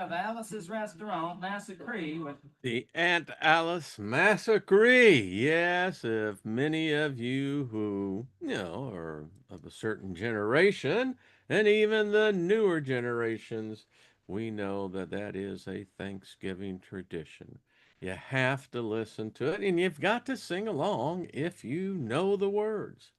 of Alice's Restaurant Massacre with The Aunt Alice Massacre. Yes, if many of you who, are of a certain generation, and even the newer generations, we know that that is a Thanksgiving tradition. You have to listen to it, and you've got to sing along if you know the words.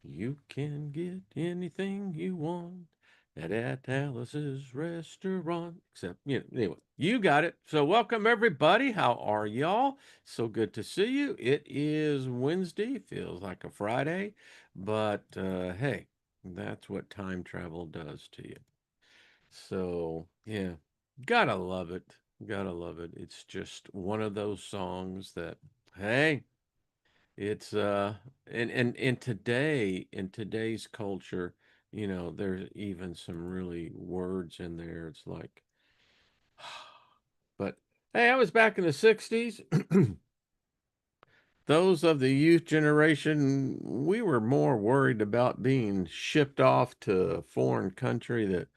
You can get anything you want at Alice's restaurant. Except, anyway, you got it. So, welcome everybody. How are y'all? So good to see you. It is Wednesday, feels like a Friday, but hey, that's what time travel does to you. So, yeah, gotta love it. Gotta love it. It's just one of those songs that, hey, it's and in today's culture, there's even some really words in there. It's like but hey, I was back in the 60s. Those of the youth generation, we were more worried about being shipped off to a foreign country that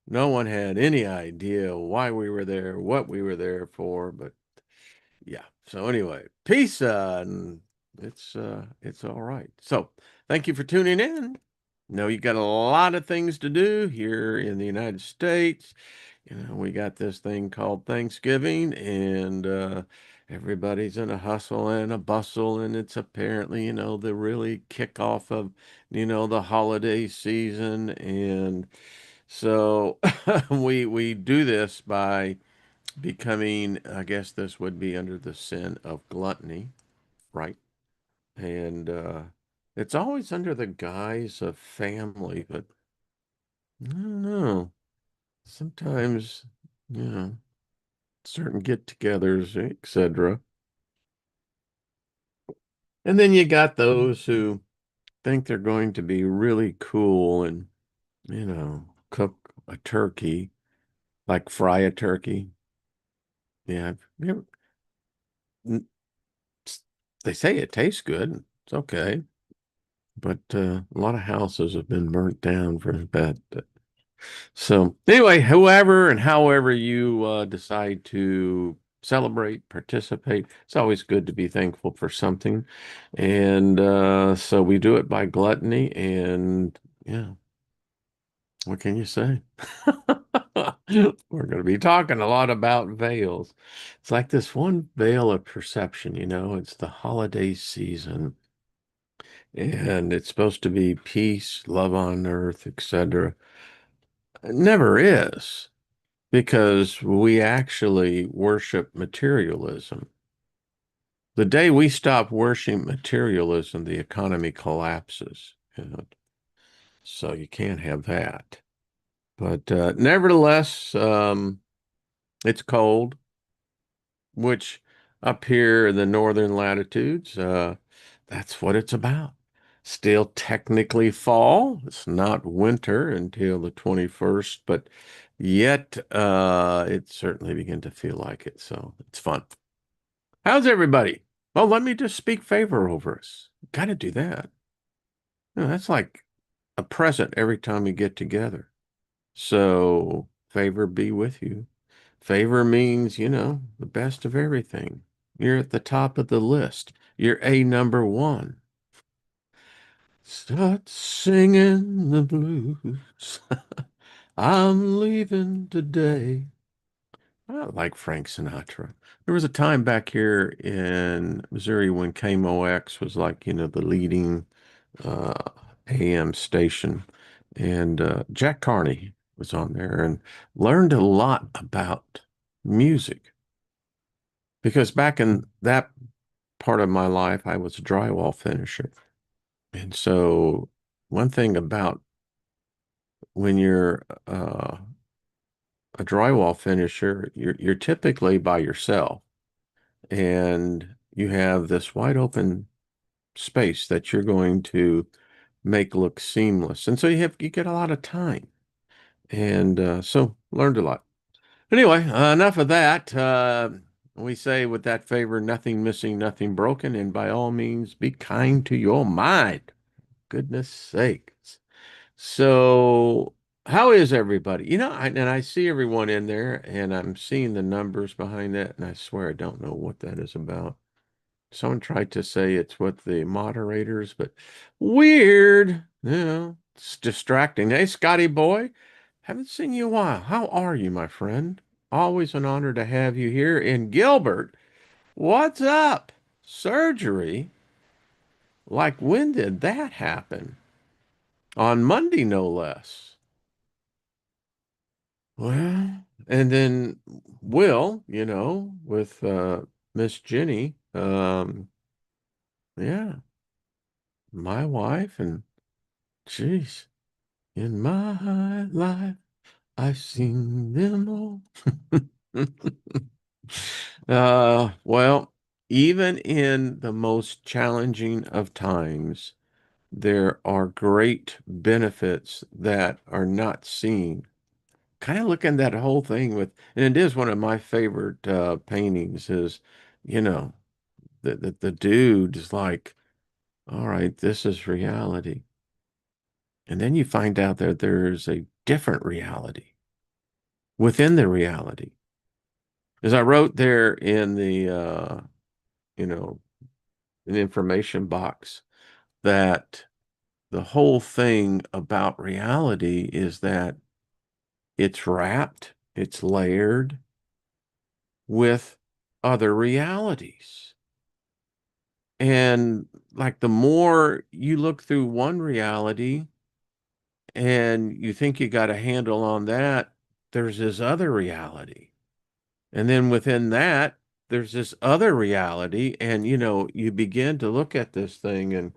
no one had any idea why we were there, what we were there for, but yeah. So anyway, peace, and it's all right. So thank you for tuning in. No, you got a lot of things to do here in the United States. We got this thing called Thanksgiving, and everybody's in a hustle and a bustle, and it's apparently, the really kickoff of, the holiday season. And so we do this by becoming, I guess this would be under the sin of gluttony, right? And it's always under the guise of family, but I don't know. Sometimes, you know, certain get-togethers, etc. And then you got those who think they're going to be really cool and, cook a turkey, like fry a turkey. Yeah, they say it tastes good. It's okay. But a lot of houses have been burnt down for that. So anyway, whoever and however you decide to celebrate, participate, it's always good to be thankful for something. And so we do it by gluttony. And yeah, what can you say? We're going to be talking a lot about veils. It's like this one veil of perception, it's the holiday season. And it's supposed to be peace, love on earth, etc. It never is because we actually worship materialism. The day we stop worshiping materialism, the economy collapses. So you can't have that. But nevertheless, it's cold, which up here in the northern latitudes, that's what it's about. Still technically fall. It's not winter until the 21st, but yet it certainly begin to feel like it. So it's fun. How's everybody? Well, let me just speak favor over us. Got to do that. That's like a present every time we get together. So favor be with you. Favor means, the best of everything. You're at the top of the list. You're a number one. Start singing the blues. I'm leaving today. I like Frank Sinatra. There was a time back here in Missouri when KMOX was like, the leading uh, AM station. And Jack Carney was on there and learned a lot about music. Because back in that part of my life, I was a drywall finisher. And so, one thing about when you're a drywall finisher, you're typically by yourself, and you have this wide open space that you're going to make look seamless. And so you get a lot of time, and so learned a lot. Anyway, enough of that. We say with that favor, nothing missing, nothing broken, and by all means, be kind to your mind. Goodness sakes. So, How is everybody? And I see everyone in there, and I'm seeing the numbers behind that, and I swear I don't know what that is about. Someone tried to say it's with the moderators, but weird. It's distracting. Hey, Scotty boy, haven't seen you in a while. How are you, my friend? Always an honor to have you here. And Gilbert, what's up? Surgery? Like when did that happen? On Monday, no less. Well, and then Will, with Miss Jenny, yeah, my wife, and geez, in my life, I've seen them all. Well, even in the most challenging of times, there are great benefits that are not seen. Kind of looking at that whole thing with, and it is one of my favorite paintings is, you know, the dude is like, all right, this is reality. And then you find out that there's a different reality within the reality. As I wrote there in the, you know, an information box, that the whole thing about reality is that it's wrapped, it's layered with other realities. And like the more you look through one reality and you think you got a handle on that, there's this other reality. And then within that, there's this other reality. And, you begin to look at this thing and,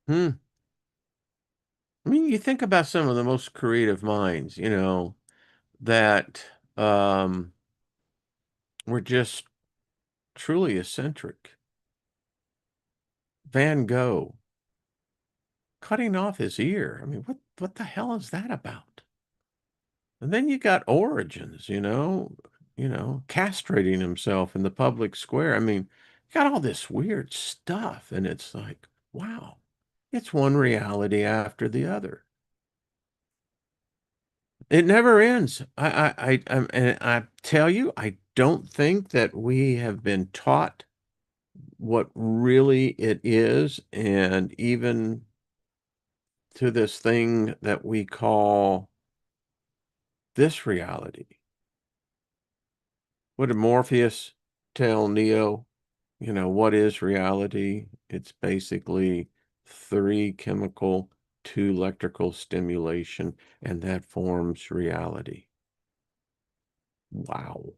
hmm, I mean, you think about some of the most creative minds, that were just truly eccentric. Van Gogh cutting off his ear. I mean, what the hell is that about? And then you got Origins, castrating himself in the public square. I mean, you got all this weird stuff, and it's like, wow, it's one reality after the other. It never ends. And I tell you, I don't think that we have been taught what really it is, and even to this thing that we call this reality. What did Morpheus tell Neo? What is reality? It's basically three chemical, two electrical stimulation, and that forms reality. Wow.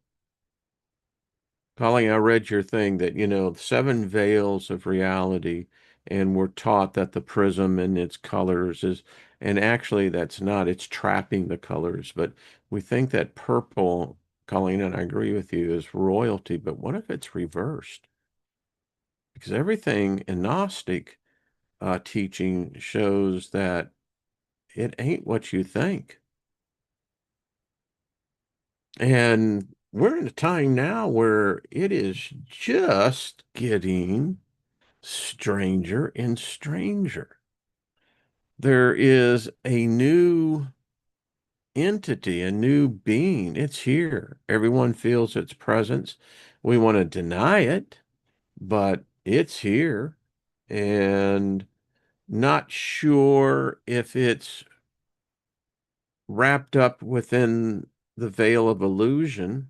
Colleen, I read your thing that, seven veils of reality, and we're taught that the prism and its colors is, and actually that's not, it's trapping the colors. But we think that purple, Colleen, and I agree with you, is royalty. But what if it's reversed? Because everything in Gnostic teaching shows that it ain't what you think. And we're in a time now where it is just getting stranger and stranger. There is a new entity, a new being. It's here. Everyone feels its presence. We want to deny it, but it's here. And not sure if it's wrapped up within the veil of illusion.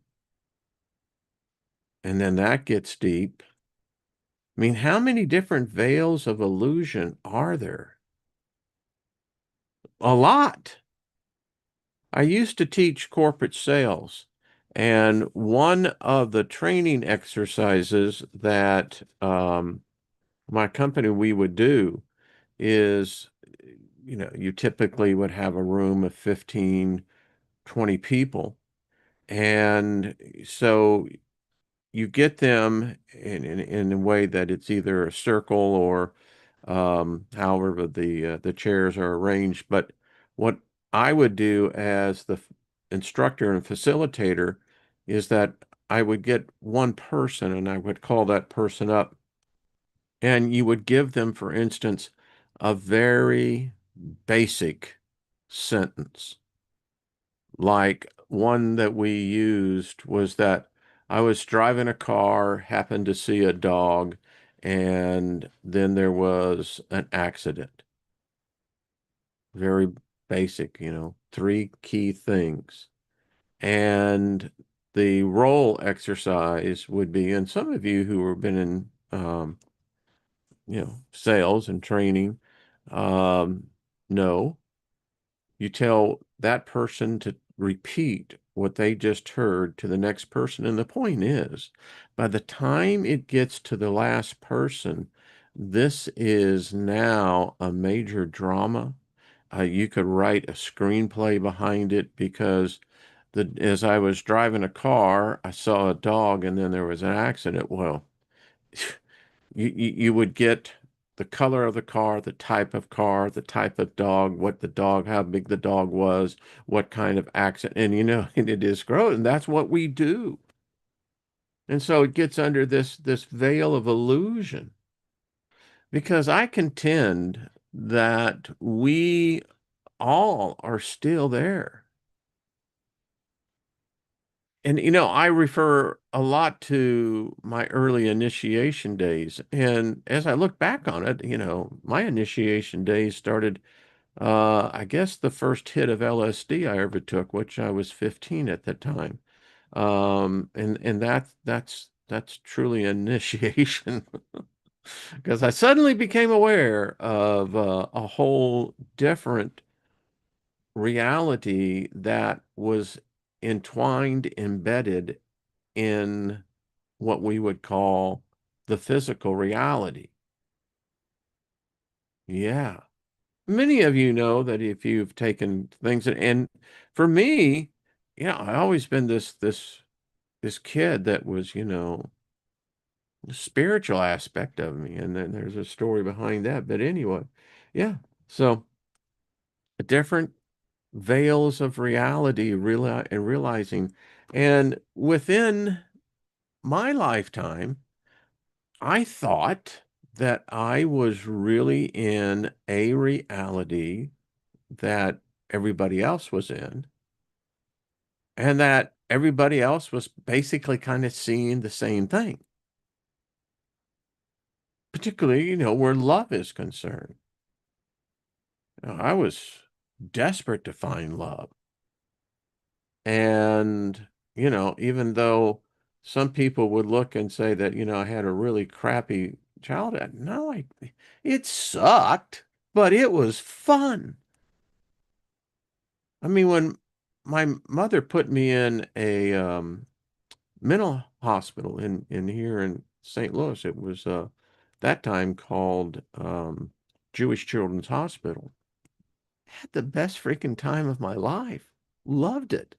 And then that gets deep. I mean, how many different veils of illusion are there? A lot. I used to teach corporate sales, and one of the training exercises that my company we would do is, you typically would have a room of 15, 20 people. And so you get them in a way that it's either a circle or however the chairs are arranged. But what I would do as the instructor and facilitator is that I would get one person and I would call that person up, and you would give them, for instance, a very basic sentence. Like one that we used was that I was driving a car, happened to see a dog, and then there was an accident. Very basic, three key things. And the role exercise would be, and some of you who have been in, sales and training, um, know you tell that person to repeat what they just heard to the next person. And the point is, by the time it gets to the last person, this is now a major drama. You could write a screenplay behind it because as I was driving a car, I saw a dog and then there was an accident. Well, you would get the color of the car, the type of dog, what the dog, how big the dog was, what kind of accident, and and it is growth, and that's what we do. And so it gets under this veil of illusion because I contend that we all are still there. And I refer a lot to my early initiation days. And as I look back on it, my initiation days started, I guess the first hit of LSD I ever took, which I was 15 at the time. And that's truly initiation because I suddenly became aware of a whole different reality that was entwined, embedded in what we would call the physical reality. Yeah. Many of you know that if you've taken things and for me, I always been this kid that was, the spiritual aspect of me. And then there's a story behind that. But anyway, yeah. So different veils of reality and realizing. And within my lifetime, I thought that I was really in a reality that everybody else was in, and that everybody else was basically kind of seeing the same thing, particularly, where love is concerned. I was desperate to find love. And, even though some people would look and say that, I had a really crappy childhood, no, it sucked, but it was fun. I mean, when my mother put me in a mental hospital in here in St. Louis, it was that time called Jewish Children's Hospital. Had the best freaking time of my life. Loved it.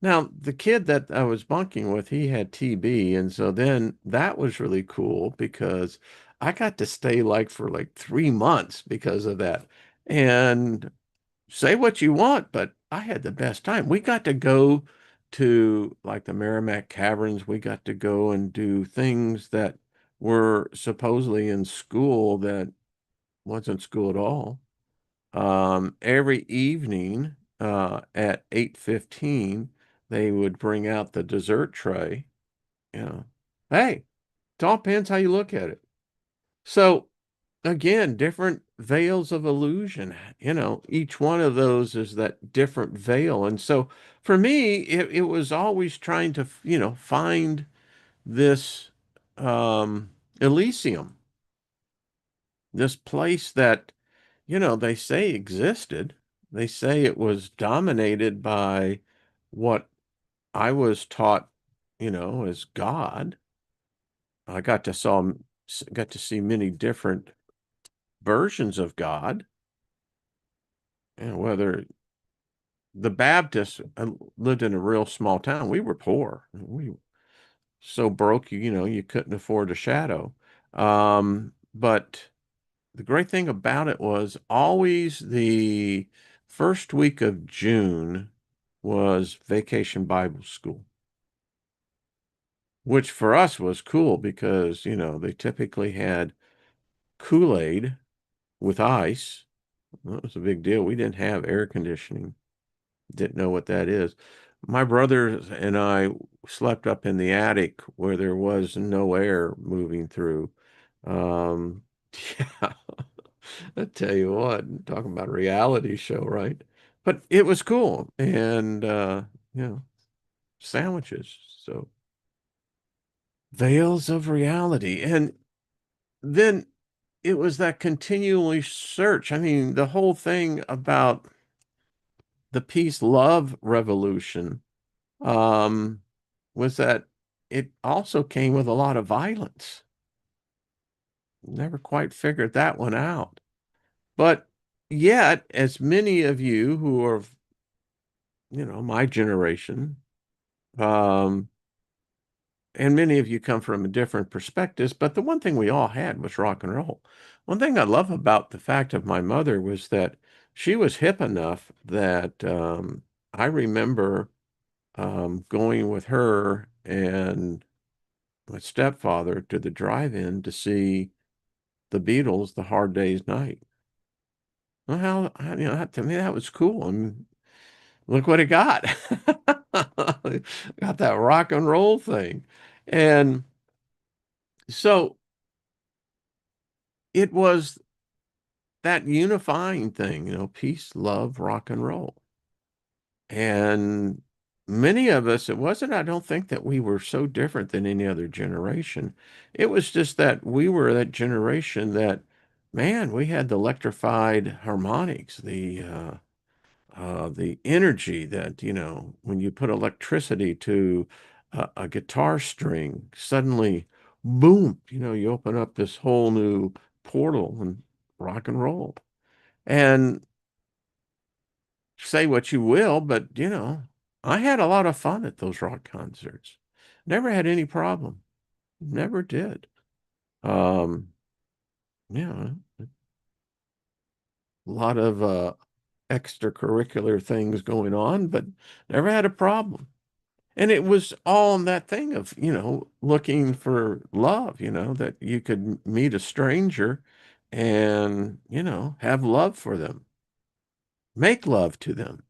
Now, the kid that I was bunking with, he had TB, and so then that was really cool because I got to stay for 3 months because of that. And say what you want, but I had the best time. We got to go to the Merrimack Caverns. We got to go and do things that were supposedly in school that wasn't school at all. Every evening at 8:15, they would bring out the dessert tray. You know, hey, it all depends how you look at it. So again, different veils of illusion. Each one of those is that different veil. And so for me, it was always trying to, find this Elysium, this place that, they say existed. They say it was dominated by what I was taught, as God. I got to see many different versions of God, and whether the Baptists lived in a real small town. We were poor. We so broke, you couldn't afford a shadow. But the great thing about it was always the first week of June was Vacation Bible School, which for us was cool because, they typically had Kool-Aid with ice That was a big deal. We didn't have air conditioning. Didn't know what that is. My brothers and I slept up in the attic where there was no air moving through. Um, yeah, I tell you what, talking about a reality show, right? But it was cool. And, you know, sandwiches. So veils of reality. And then it was that continually search. I mean, the whole thing about the peace love revolution um, was that it also came with a lot of violence. Never quite figured that one out. But yet, as many of you who are, my generation, um, and many of you come from different perspectives, but the one thing we all had was rock and roll. One thing I love about the fact of my mother was that she was hip enough that I remember going with her and my stepfather to the drive-in to see the Beatles, The Hard Day's Night. Well, to me, that was cool. And look what it got. Got that rock and roll thing. And so it was that unifying thing, peace, love, rock and roll. And many of us, it wasn't, I don't think that we were so different than any other generation. It was just that we were that generation that, man, we had the electrified harmonics, the energy that, when you put electricity to a guitar string, suddenly, boom, you open up this whole new portal and rock and roll. And say what you will, but I had a lot of fun at those rock concerts. Never had any problem. Never did. Um, yeah, a lot of extracurricular things going on, but never had a problem. And it was all in that thing of, looking for love, that you could meet a stranger and, have love for them, make love to them,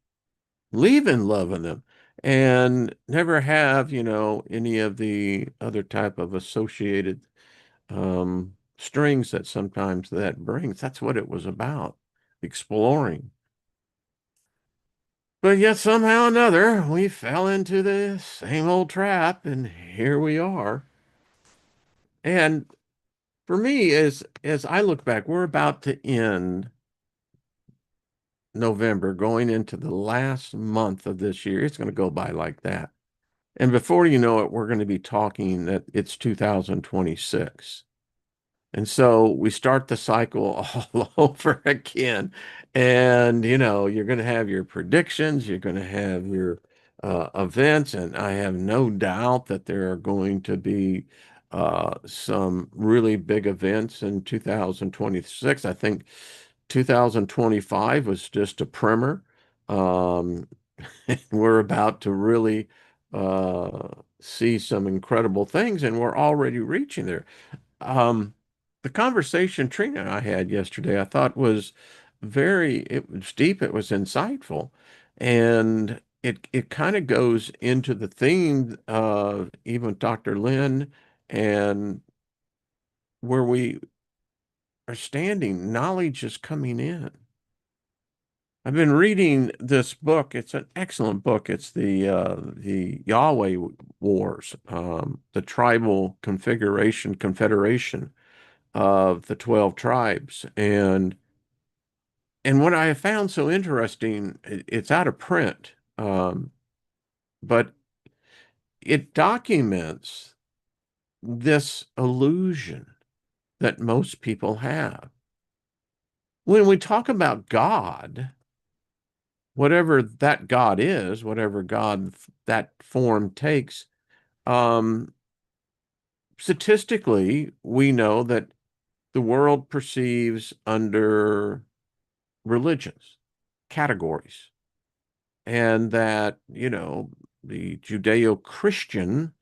leave in love in them, and never have, any of the other type of associated strings that sometimes that brings. That's what it was about, exploring. But yet somehow or another, we fell into the same old trap, and here we are. And for me, as I look back, we're about to end November, going into the last month of this year. It's going to go by like that. And before you know it, we're going to be talking that it's 2026. And so we start the cycle all over again. And, you're going to have your predictions, you're going to have your events. And I have no doubt that there are going to be some really big events in 2026. I think 2025 was just a primer. Um, we're about to really uh, see some incredible things, and we're already reaching there. Um, the conversation Trina and I had yesterday, I thought was it was deep, it was insightful, and it kind of goes into the theme of even Dr. Lynn and where we are standing, knowledge is coming in. I've been reading this book. It's an excellent book. It's the Yahweh Wars, the tribal confederation of the 12 tribes. And what I have found so interesting, it's out of print, but it documents this illusion that most people have. When we talk about God, whatever that God is, whatever God that form takes, um, statistically, we know that the world perceives under religions, categories, and that, the Judeo-Christian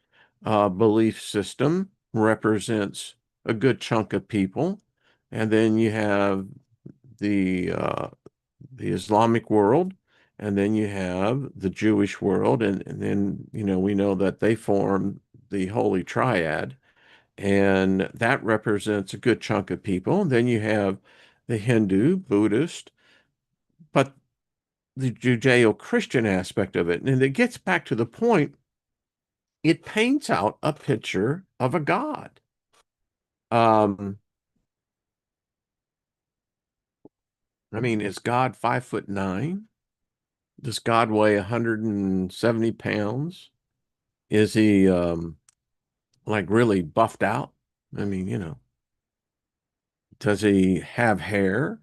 belief system represents a good chunk of people. And then you have the Islamic world, and then you have the Jewish world, and then we know that they form the Holy Triad, and that represents a good chunk of people. And then you have the Hindu, Buddhist, but the Judeo-Christian aspect of it. And it gets back to the point, it paints out a picture of a God. Um, I mean, is God 5'9"? Does God weigh 170 pounds? Is he like really buffed out? I mean, does he have hair?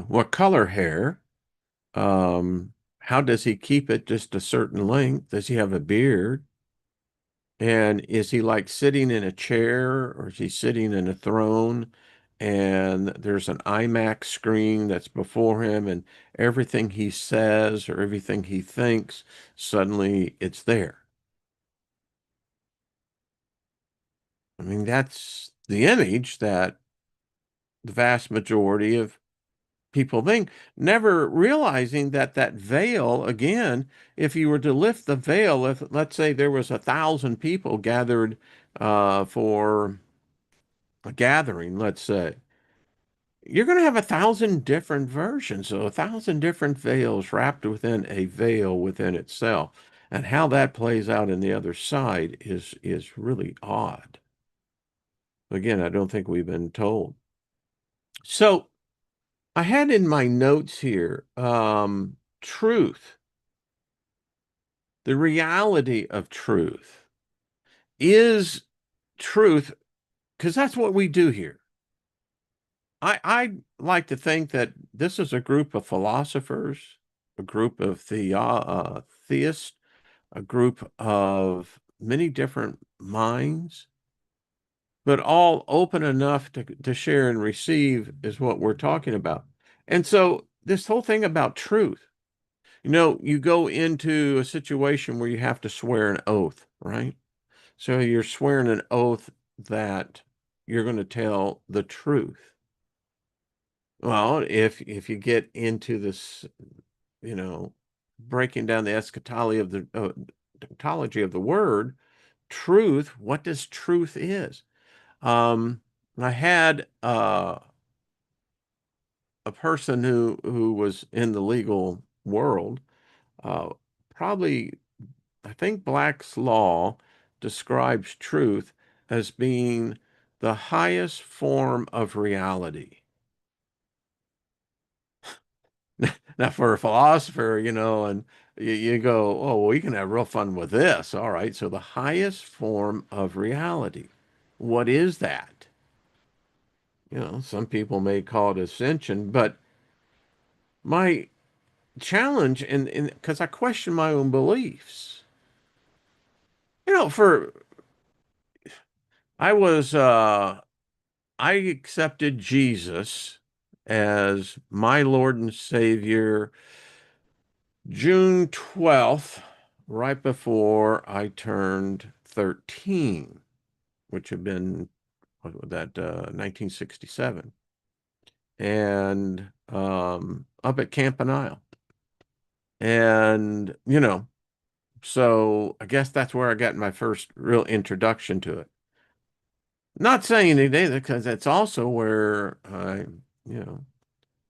What color hair? How does he keep it just a certain length? Does he have a beard? And is he like sitting in a chair, or is he sitting in a throne? And there's an IMAX screen that's before him, and everything he says or everything he thinks, suddenly it's there. I mean, that's the image that the vast majority of people think, never realizing that that veil, again, if you were to lift the veil, if let's say there was 1,000 people gathered for a gathering, let's say, you're going to have 1,000 different versions, so 1,000 different veils wrapped within a veil within itself. And how that plays out in the other side is really odd. Again, I don't think we've been told. So I had in my notes here, truth, the reality of truth. Is truth, because that's what we do here. I like to think that this is a group of philosophers, a group of theists, a group of many different minds, but all open enough to share and receive is what we're talking about. And so this whole thing about truth, you go into a situation where you have to swear an oath, right? So you're swearing an oath that you're going to tell the truth. Well, if you get into this, you know, breaking down the eschatology of the ontology of the word, truth, what does truth is? Um, I had a person who was in the legal world, uh, probably, I think Black's law describes truth as being the highest form of reality. Now, for a philosopher, and you go, oh, well, we can have real fun with this. All right. So the highest form of reality, what is that? Some people may call it ascension, but my challenge, and because I question my own beliefs, for I was, I accepted Jesus as my Lord and Savior June 12th, right before I turned 13, which had been, what was that, 1967, and up at Campanile. And, so I guess that's where I got my first real introduction to it. Not saying it either, because it's also where I, you know,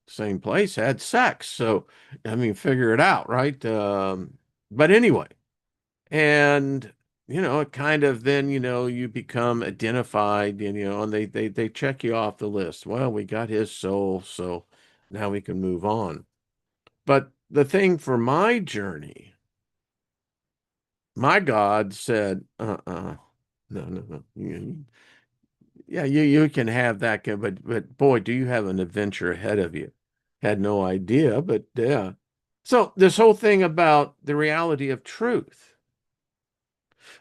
same place had sex. So, I mean, figure it out, right? But anyway, and it kind of then you become identified, and they check you off the list. Well, we got his soul, so now we can move on. But the thing for my journey, my God said, no, no, no. Yeah, you can have that, but boy, do you have an adventure ahead of you. Had no idea, but yeah. So this whole thing about the reality of truth.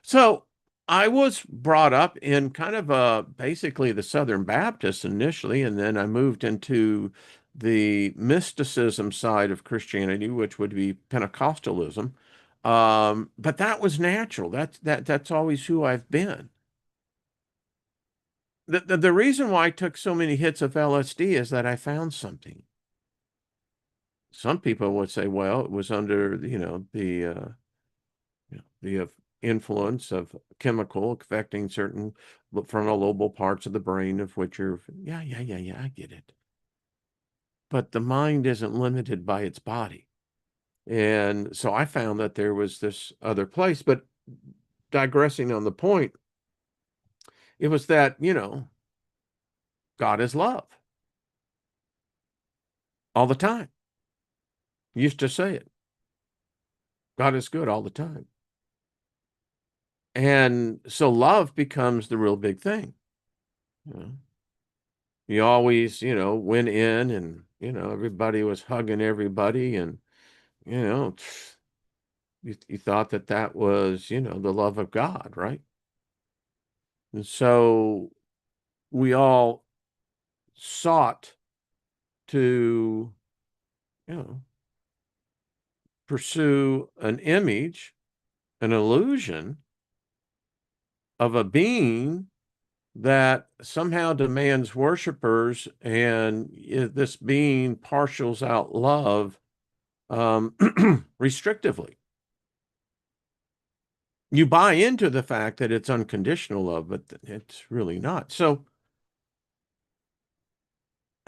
So I was brought up in kind of basically the Southern Baptist initially, and then I moved into the mysticism side of Christianity, which would be Pentecostalism. But that was natural. That's always who I've been. the reason why I took so many hits of LSD is that I found something. Some people would say, well, it was under, the influence of chemical affecting certain frontal lobal parts of the brain of which are, yeah, yeah, yeah, yeah, I get it. But the mind isn't limited by its body. And so I found that there was this other place. But digressing on the point, it was that, God is love all the time. Used to say it. God is good all the time. And so love becomes the real big thing. You know, you always, went in and, everybody was hugging everybody. And, you know, you thought that that was, the love of God, right? And so we all sought to, you know, pursue an image, an illusion of a being that somehow demands worshipers, and this being partials out love restrictively. You buy into the fact that it's unconditional love, but it's really not. So,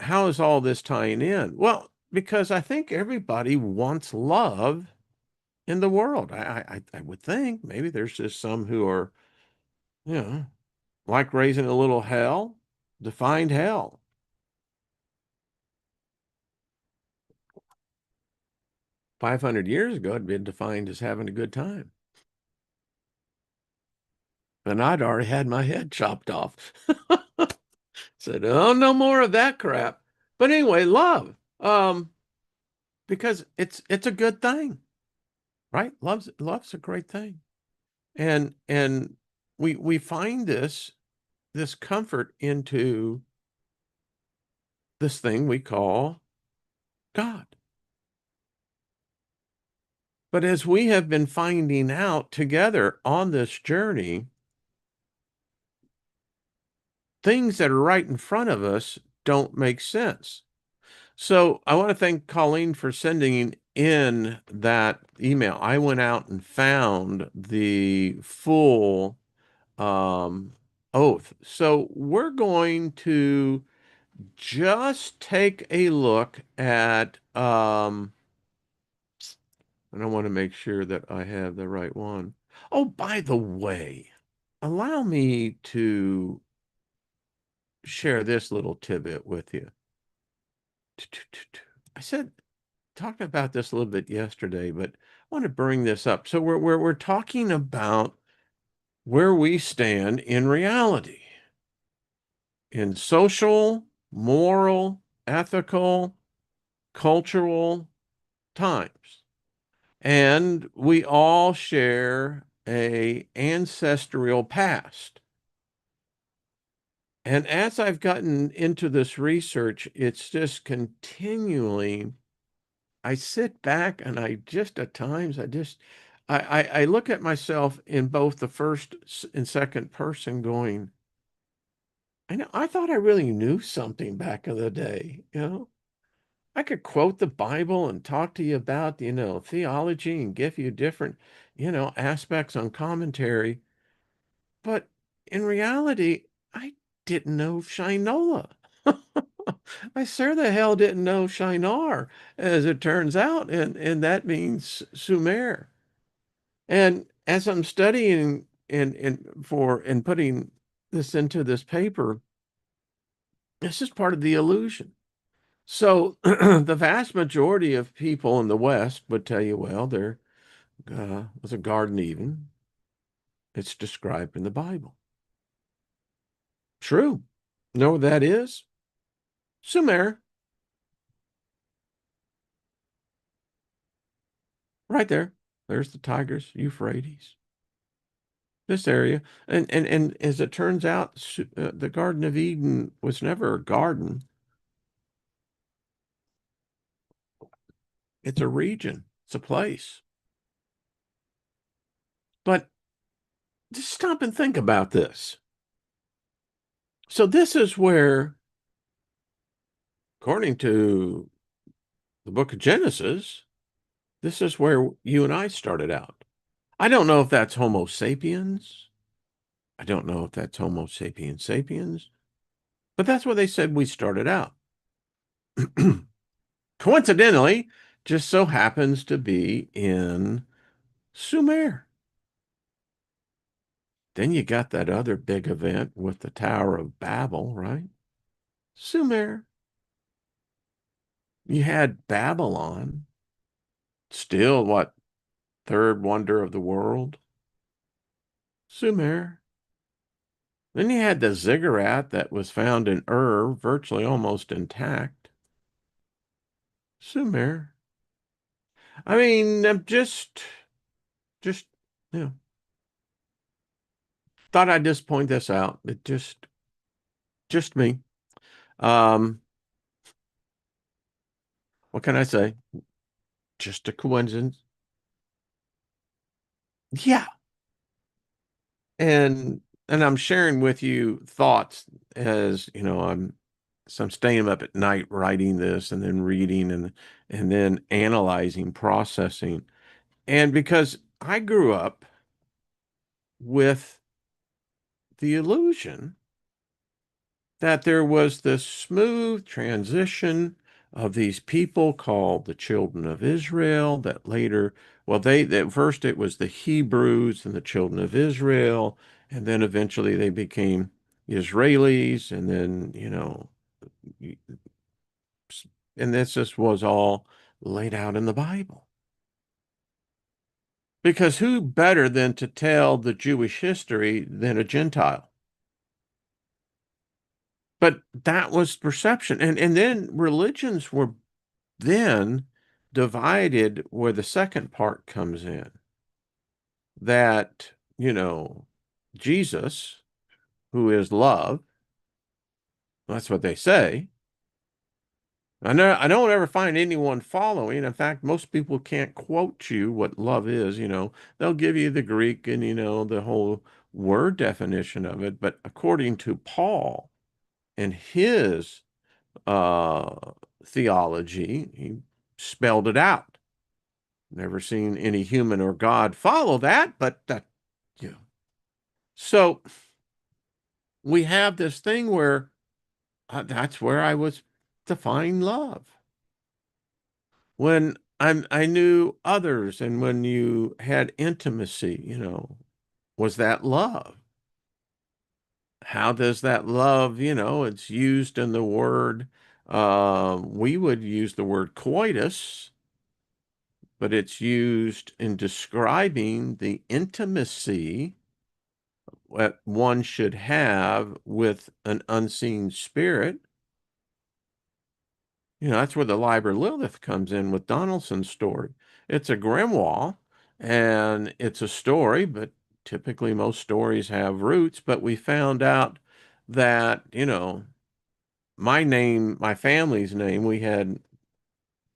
how is all this tying in? Well, because I think everybody wants love in the world. I would think maybe there's just some who are, you know, like raising a little hell, defined hell. 500 years ago, it'd been defined as having a good time. And I'd already had my head chopped off. Said, oh, no more of that crap. But anyway, love. Because it's a good thing, right? Love's a great thing. And we find this comfort into this thing we call God. But as we have been finding out together on this journey, things that are right in front of us don't make sense. So I want to thank Colleen for sending in that email. I went out and found the full oath. So we're going to just take a look at, and I want to make sure that I have the right one. Oh, by the way, allow me to share this little tidbit with you. I said, talked about this a little bit yesterday, but I want to bring this up. So we're talking about where we stand in reality, in social, moral, ethical, cultural times. And we all share a ancestral past. And as I've gotten into this research, it's just continually, I sit back and I just at times, I look at myself in both the first and second person going, I thought I really knew something back in the day. I could quote the Bible and talk to you about, theology and give you different, aspects on commentary. But in reality, I didn't know Shinola. I sure the hell didn't know Shinar, as it turns out, and that means Sumer. And as I'm studying and putting this into this paper, this is part of the illusion. So the vast majority of people in the West would tell you, well, there was a Garden Eden. It's described in the Bible. True. Know what that is? Sumer, right there. There's the Tigris, Euphrates, this area. And as it turns out, the Garden of Eden was never a garden. It's a region. It's a place. But just stop and think about this. So this is where, according to the book of Genesis, this is where you and I started out. I don't know if that's Homo sapiens. I don't know if that's Homo sapiens sapiens, but that's where they said we started out. Coincidentally, just so happens to be in Sumer. Then you got that other big event with the Tower of Babel, right? Sumer. You had Babylon, still what, third wonder of the world? Sumer. Then you had the ziggurat that was found in Ur, virtually almost intact. Sumer. I mean, I'm just, you know, thought I'd just point this out. It just me. Um, what can I say? Just a coincidence. Yeah. And I'm sharing with you thoughts as, so I'm staying up at night writing this and then reading and then analyzing, processing. And because I grew up with the illusion that there was this smooth transition of these people called the children of Israel that later, well, at first it was the Hebrews and the children of Israel, and then eventually they became Israelis, and then, and this just was all laid out in the Bible. Because who better than to tell the Jewish history than a Gentile? But that was perception. And then religions were then divided where the second part comes in. That, Jesus, who is love, that's what they say. I don't ever find anyone following. In fact, most people can't quote you what love is, They'll give you the Greek and, the whole word definition of it. But according to Paul and his uh, theology, he spelled it out. Never seen any human or God follow that, but yeah. So we have this thing where that's where I was defining love. When I knew others, and when you had intimacy, was that love? How does that love, it's used in the word, we would use the word coitus, but it's used in describing the intimacy that one should have with an unseen spirit. That's where the Liber Lilith comes in with Donaldson's story. It's a grimoire and it's a story, but typically most stories have roots. But we found out that, my name, my family's name, we had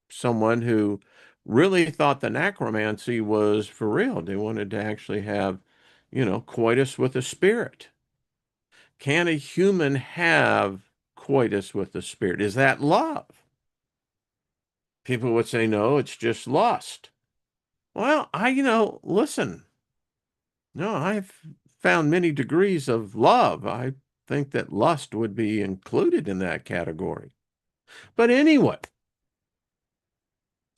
someone who really thought the necromancy was for real. They wanted to actually have, coitus with a spirit. Can a human have coitus with the spirit? Is that love? People would say, no, it's just lust. Well, listen, no, I've found many degrees of love. I think that lust would be included in that category. But anyway,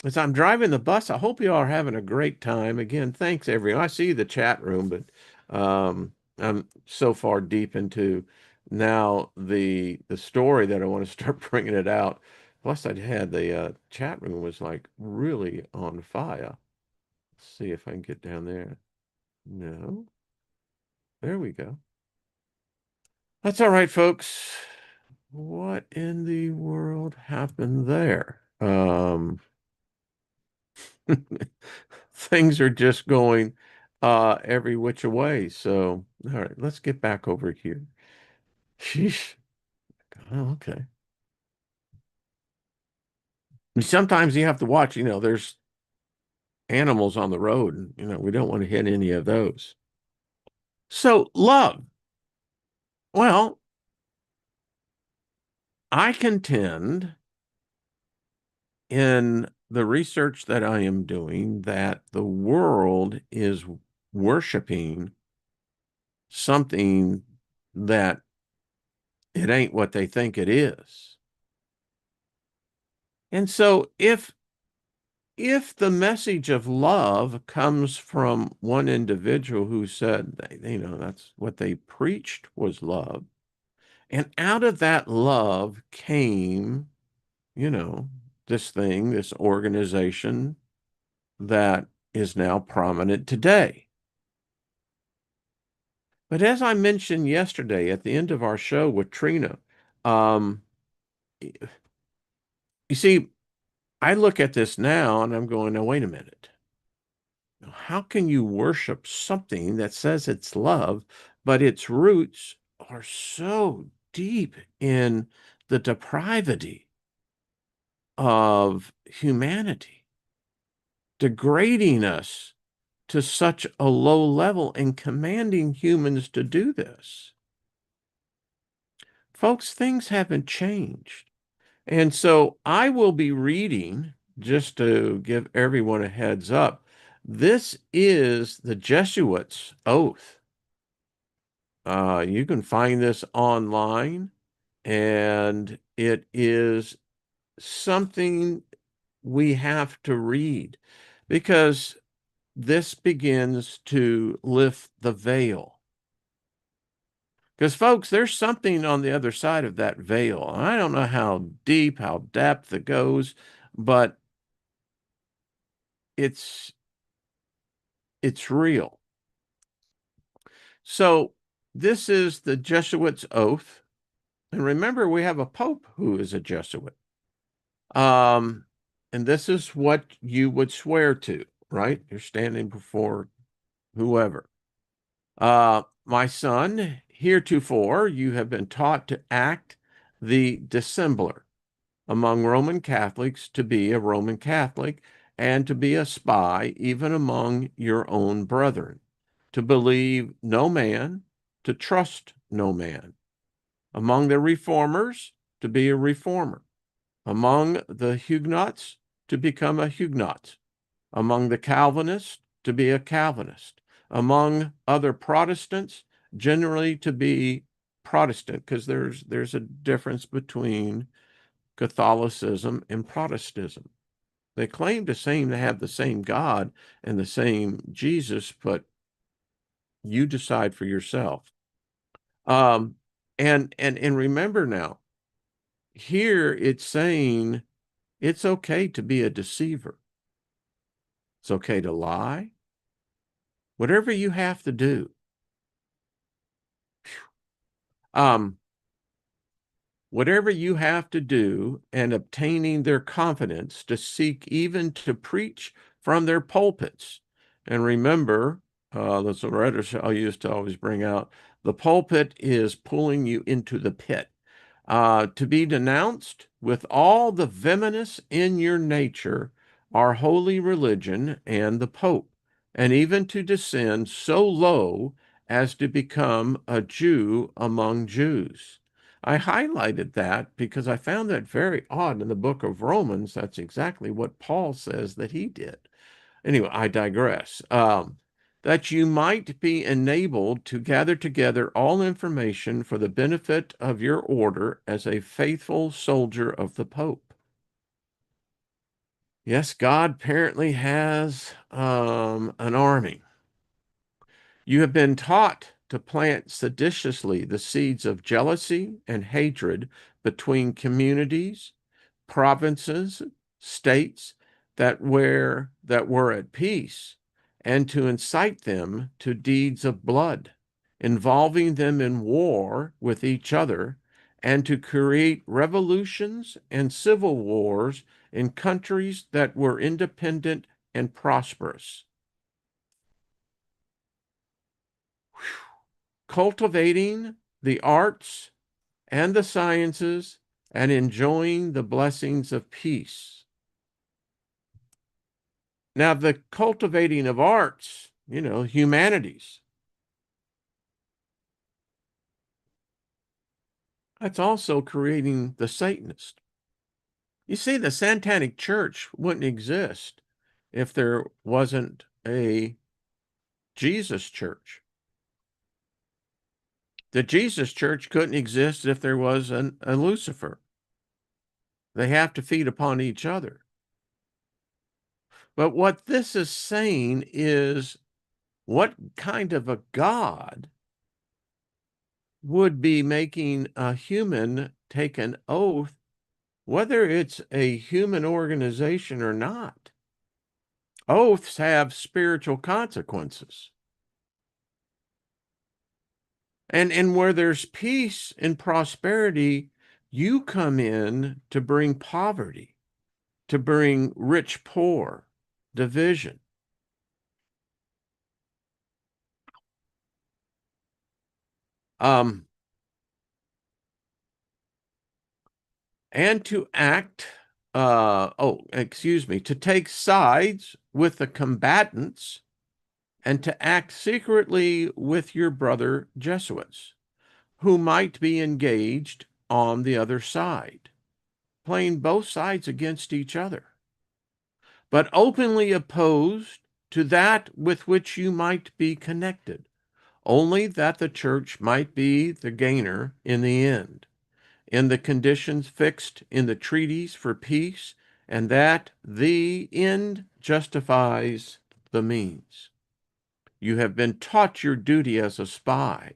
as I'm driving the bus, I hope you all are having a great time. Again, thanks everyone. I see the chat room, but I'm so far deep into now the story that I want to start bringing it out. Plus, I had the chat room was like really on fire. Let's see if I can get down there. No, there we go. That's all right, folks. What in the world happened there? Things are just going every which way. So, all right, let's get back over here. Sheesh. Oh, okay. And sometimes you have to watch, there's animals on the road, and we don't want to hit any of those. So, love. Well, I contend in the research that I am doing that the world is worshiping something that it ain't what they think it is. And so if the message of love comes from one individual who said, that's what they preached was love, and out of that love came, you know, this organization that is now prominent today. But as I mentioned yesterday at the end of our show with Trina, um, you see, I look at this now and I'm going, now, wait a minute. How can you worship something that says it's love, but its roots are so deep in the depravity of humanity, degrading us to such a low level and commanding humans to do this? Folks, things haven't changed. And so I will be reading, just to give everyone a heads up, this is the Jesuits' oath. You can find this online, and it is something we have to read because this begins to lift the veil. Because, folks, there's something on the other side of that veil. I don't know how deep, how depth it goes, but it's real. So this is the Jesuits' oath. And remember, we have a pope who is a Jesuit. And this is what you would swear to, right? You're standing before whoever. My son, heretofore you have been taught to act the dissembler among Roman Catholics, to be a Roman Catholic, and to be a spy even among your own brethren, to believe no man, to trust no man. Among the reformers, to be a reformer. Among the Huguenots, to become a Huguenot. Among the Calvinists, to be a Calvinist. Among other Protestants, generally to be Protestant, because there's a difference between Catholicism and Protestantism. They claim to have the same God and the same Jesus, but you decide for yourself. And remember now, here it's saying it's okay to be a deceiver. It's okay to lie. Whatever you have to do. Whatever you have to do, and obtaining their confidence to seek even to preach from their pulpits. And remember, that's a rhetoric I used to always bring out. The pulpit is pulling you into the pit. To be denounced with all the venomous in your nature, our holy religion and the Pope, and even to descend so low as to become a Jew among Jews. I highlighted that because I found that very odd in the book of Romans. That's exactly what Paul says that he did. Anyway, I digress. That you might be enabled to gather together all information for the benefit of your order as a faithful soldier of the Pope. Yes, God apparently has an army. You have been taught to plant seditiously the seeds of jealousy and hatred between communities, provinces, states that were at peace, and to incite them to deeds of blood, involving them in war with each other, and to create revolutions and civil wars in countries that were independent and prosperous. Cultivating the arts and the sciences and enjoying the blessings of peace. Now, the cultivating of arts, humanities. That's also creating the Satanist. You see, the Satanic Church wouldn't exist if there wasn't a Jesus Church. The Jesus Church couldn't exist if there was a Lucifer. They have to feed upon each other. But what this is saying is what kind of a God would be making a human take an oath, whether it's a human organization or not? Oaths have spiritual consequences. And where there's peace and prosperity, you come in to bring poverty, to bring rich poor, division. Um, and to act, to take sides with the combatants and to act secretly with your brother Jesuits, who might be engaged on the other side, playing both sides against each other, but openly opposed to that with which you might be connected, only that the church might be the gainer in the end, in the conditions fixed in the treaties for peace, and that the end justifies the means. You have been taught your duty as a spy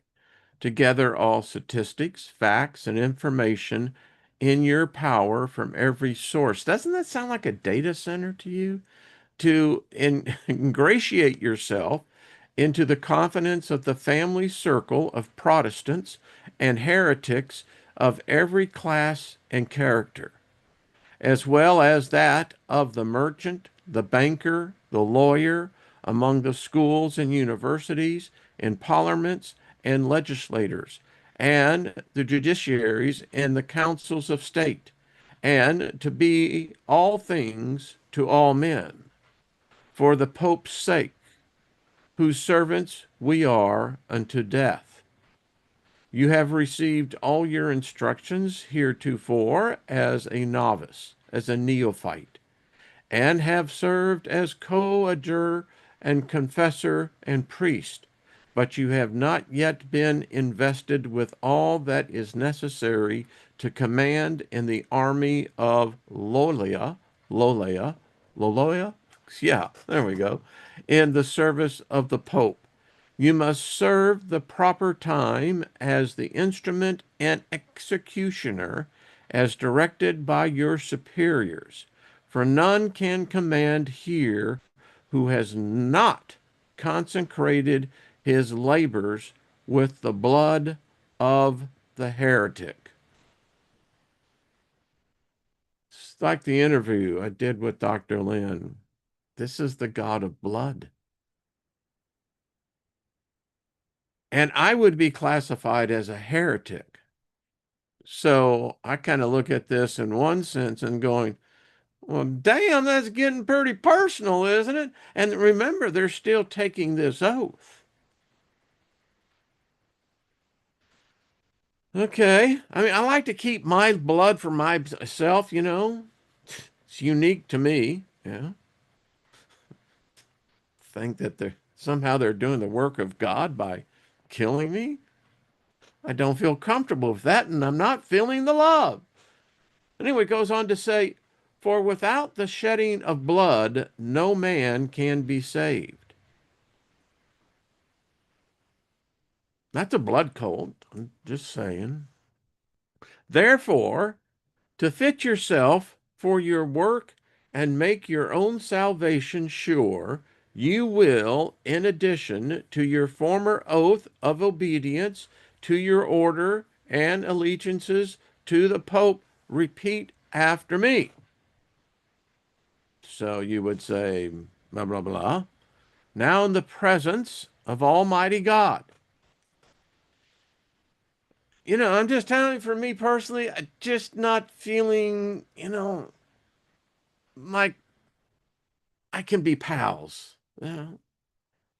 to gather all statistics, facts, and information in your power from every source. Doesn't that sound like a data center to you? To ingratiate yourself into the confidence of the family circle of Protestants and heretics of every class and character, as well as that of the merchant, the banker, the lawyer, among the schools and universities, and parliaments and legislators, and the judiciaries and the councils of state, and to be all things to all men, for the Pope's sake, whose servants we are unto death. You have received all your instructions heretofore as a novice, as a neophyte, and have served as coadjutor and confessor and priest, but you have not yet been invested with all that is necessary to command in the army of Lolea, yeah, there we go, in the service of the Pope. You must serve the proper time as the instrument and executioner as directed by your superiors, for none can command here who has not consecrated his labors with the blood of the heretic. It's like the interview I did with Dr. Lynn. This is the God of blood. And I would be classified as a heretic. So I kind of look at this in one sense and going, well, damn, that's getting pretty personal, isn't it? And remember, they're still taking this oath. Okay. I mean, I like to keep my blood for myself, you know. It's unique to me. Yeah. Think that they're doing the work of God by killing me. I don't feel comfortable with that, and I'm not feeling the love. Anyway, it goes on to say, for without the shedding of blood, no man can be saved. That's a blood code. I'm just saying. Therefore, to fit yourself for your work and make your own salvation sure, you will, in addition to your former oath of obedience to your order and allegiances to the Pope, repeat after me. So you would say, blah, blah, blah. Now in the presence of Almighty God. You know, I'm just telling you, for me personally, I just not feeling, like I can be pals. You know,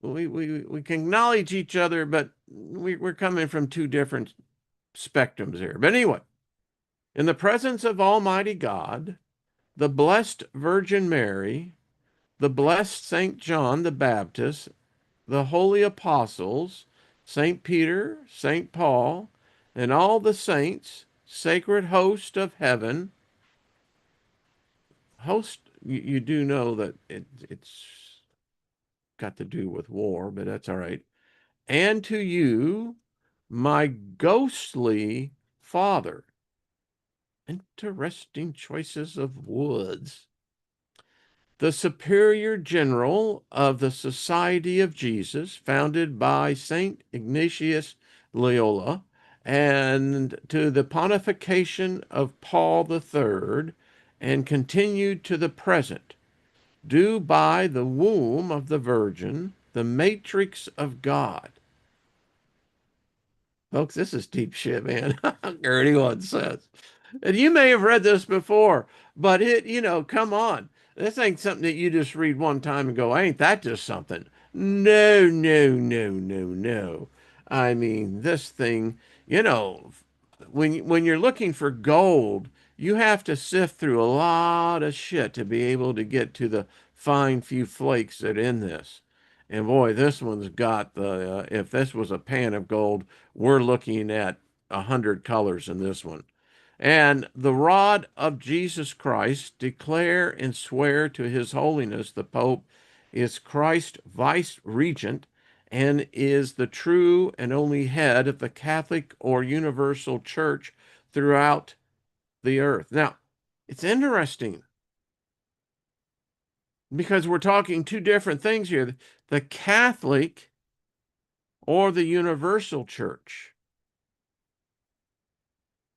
we can acknowledge each other, but we're coming from two different spectrums here. But anyway, in the presence of Almighty God, the blessed Virgin Mary, the blessed Saint John the Baptist, the holy apostles, Saint Peter, Saint Paul, and all the saints, sacred host of heaven. Host, you do know that it's got to do with war, but that's all right. And to you, my ghostly father. Interesting choices of woods. The Superior General of the Society of Jesus, founded by Saint Ignatius Loyola, and to the pontification of Paul III, and continued to the present, do by the womb of the Virgin, the matrix of God. Folks, this is deep shit, man. Anyone says. And you may have read this before, but come on. This ain't something that you just read one time and go, ain't that just something? No, no, no, no, no. I mean, this thing, you know, when you're looking for gold, you have to sift through a lot of shit to be able to get to the fine few flakes that are in this. And boy, this one's got if this was a pan of gold, we're looking at 100 colors in this one. And the rod of Jesus Christ, declare and swear to his holiness, the Pope, is Christ vice regent and is the true and only head of the Catholic or universal church throughout the earth. Now, it's interesting because we're talking two different things here, the Catholic or the universal church.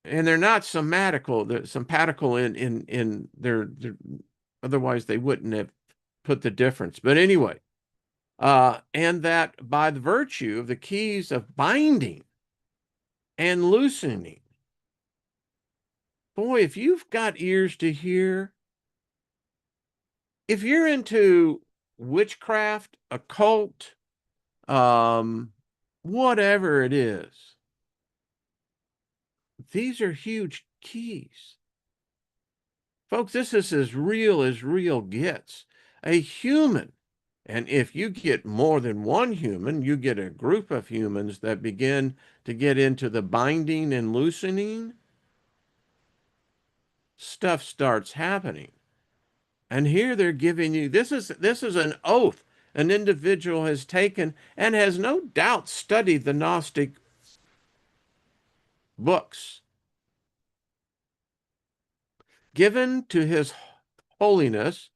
And they're not sympatical. They're sympatical in their otherwise they wouldn't have put the difference. But anyway, and that by the virtue of the keys of binding and loosening, boy, if you've got ears to hear, if you're into witchcraft, occult, whatever it is, these are huge keys. Folks, this is as real gets. A human, and if you get more than one human, you get a group of humans that begin to get into the binding and loosening, stuff starts happening. And here they're giving you, this is an oath an individual has taken and has no doubt studied the Gnostic books. Given to his holiness,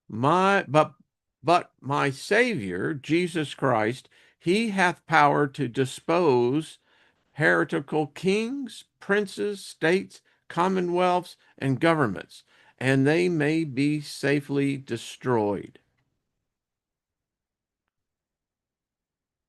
but my Savior, Jesus Christ, he hath power to dispose heretical kings, princes, states, commonwealths, and governments, and they may be safely destroyed.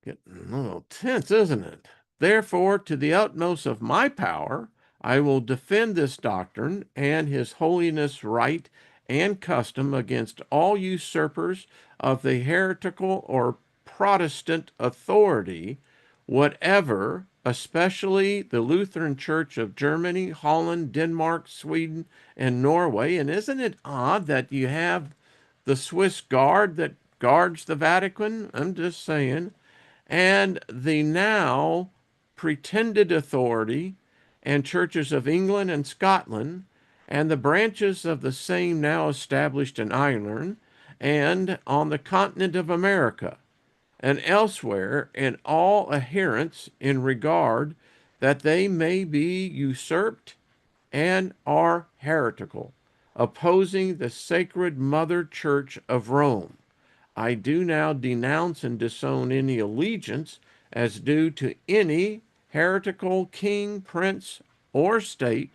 Getting a little tense, isn't it? Therefore, to the utmost of my power, I will defend this doctrine and his holiness right and custom against all usurpers of the heretical or Protestant authority, whatever, especially the Lutheran Church of Germany, Holland, Denmark, Sweden, and Norway. And isn't it odd that you have the Swiss Guard that guards the Vatican? I'm just saying, and the now pretended authority and churches of England and Scotland, and the branches of the same now established in Ireland and on the continent of America, and elsewhere, in all adherents in regard that they may be usurped and are heretical, opposing the sacred Mother Church of Rome. I do now denounce and disown any allegiance as due to any heretical king, prince, or state,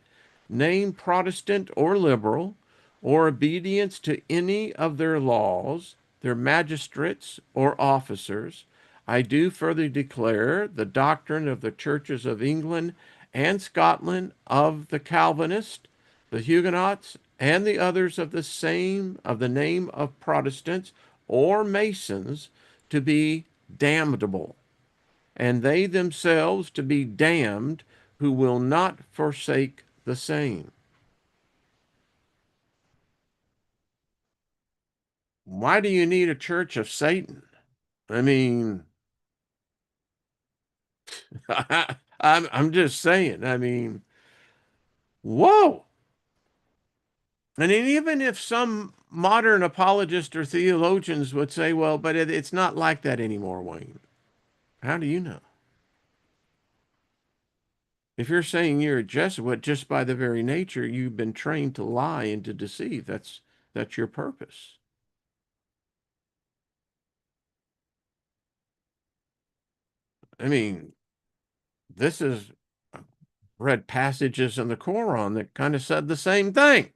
named Protestant or liberal, or obedience to any of their laws, their magistrates, or officers. I do further declare the doctrine of the churches of England and Scotland, of the Calvinists, the Huguenots, and the others of the name of Protestants or Masons, to be damnable, and they themselves to be damned who will not forsake the same. Why do you need a church of Satan? I mean, I'm just saying. I mean, whoa. And even if some modern apologists or theologians would say, well, but it's not like that anymore, Wayne. How do you know? If you're saying you're a Jesuit, just by the very nature, you've been trained to lie and to deceive. That's your purpose. I mean, this is read passages in the Quran that kind of said the same thing.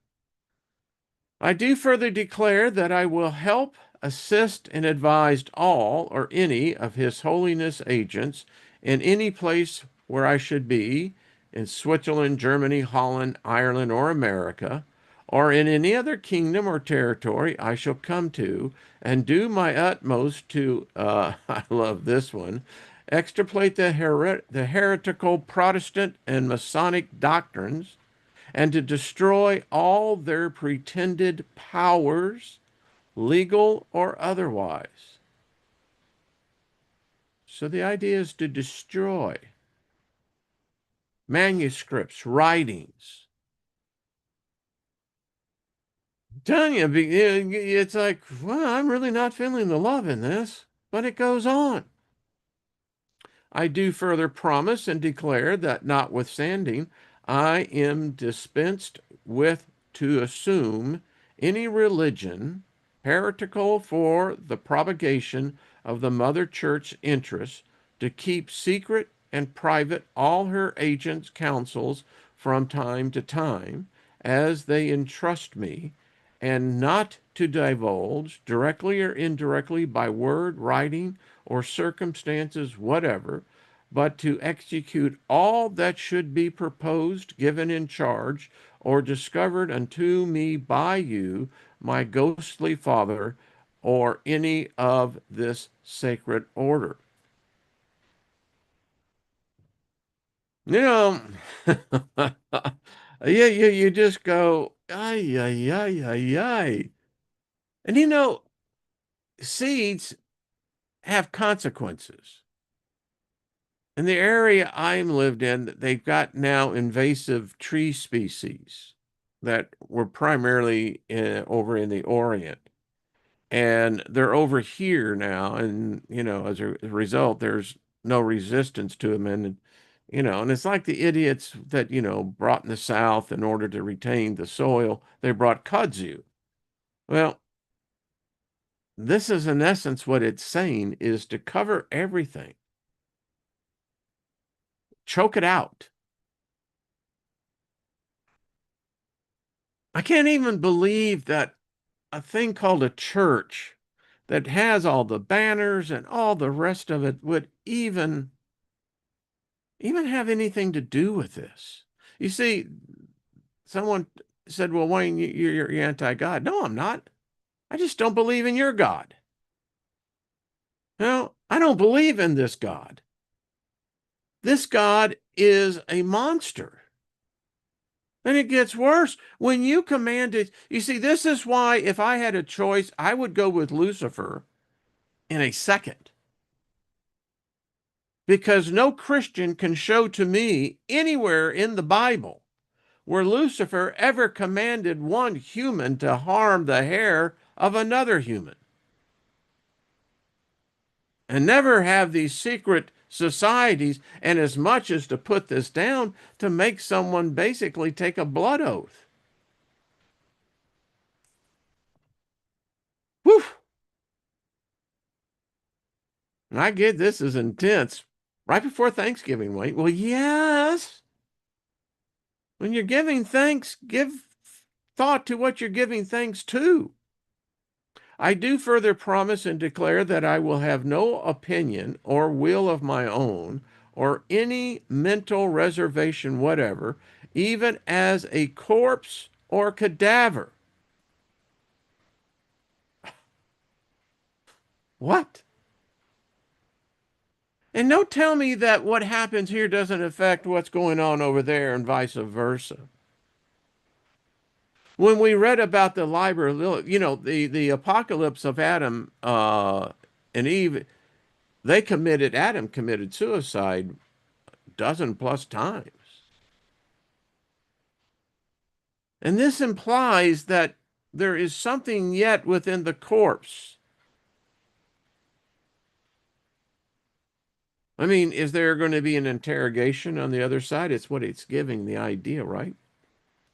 I do further declare that I will help, assist, and advise all or any of His Holiness agents in any place where I should be, in Switzerland, Germany, Holland, Ireland, or America, or in any other kingdom or territory I shall come to, and do my utmost to, I love this one, extirpate the heretical Protestant and Masonic doctrines and to destroy all their pretended powers, legal or otherwise. So the idea is to destroy manuscripts, writings. I'm telling you, it's like, well, I'm really not feeling the love in this, but it goes on. I do further promise and declare that notwithstanding, I am dispensed with to assume any religion heretical for the propagation of the Mother Church interests, to keep secret and private all her agents' counsels from time to time, as they entrust me, and not to divulge, directly or indirectly, by word, writing, or circumstances whatever, but to execute all that should be proposed, given in charge, or discovered unto me by you, my ghostly father, or any of this sacred order. You know, you just go, ay, ay, ay, ay, ay. And seeds have consequences. In the area I'm lived in, they've got now invasive tree species that were primarily over in the Orient. And they're over here now. And, as a result, there's no resistance to them. And it's like the idiots that, brought in the South in order to retain the soil, they brought kudzu. Well, this is in essence what it's saying is to cover everything, choke it out. I can't even believe that a thing called a church that has all the banners and all the rest of it would even have anything to do with this. You see, someone said, well, Wayne, you're anti-God. No, I'm not. I just don't believe in your God. No, I don't believe in this God. This God is a monster. And it gets worse when you commanded. You see, this is why if I had a choice, I would go with Lucifer in a second. Because no Christian can show to me anywhere in the Bible where Lucifer ever commanded one human to harm the hair of another human. And never have these secret societies, and as much as to put this down, to make someone basically take a blood oath. Whew! And I get this is intense. Right before Thanksgiving, wait. Well, yes. When you're giving thanks, give thought to what you're giving thanks to. I do further promise and declare that I will have no opinion or will of my own, or any mental reservation whatever, even as a corpse or cadaver. What? And don't tell me that what happens here doesn't affect what's going on over there and vice versa. When we read about the library, the apocalypse of Adam and Eve, Adam committed suicide dozen plus times. And this implies that there is something yet within the corpse. I mean, is there going to be an interrogation on the other side? It's what it's giving the idea, right?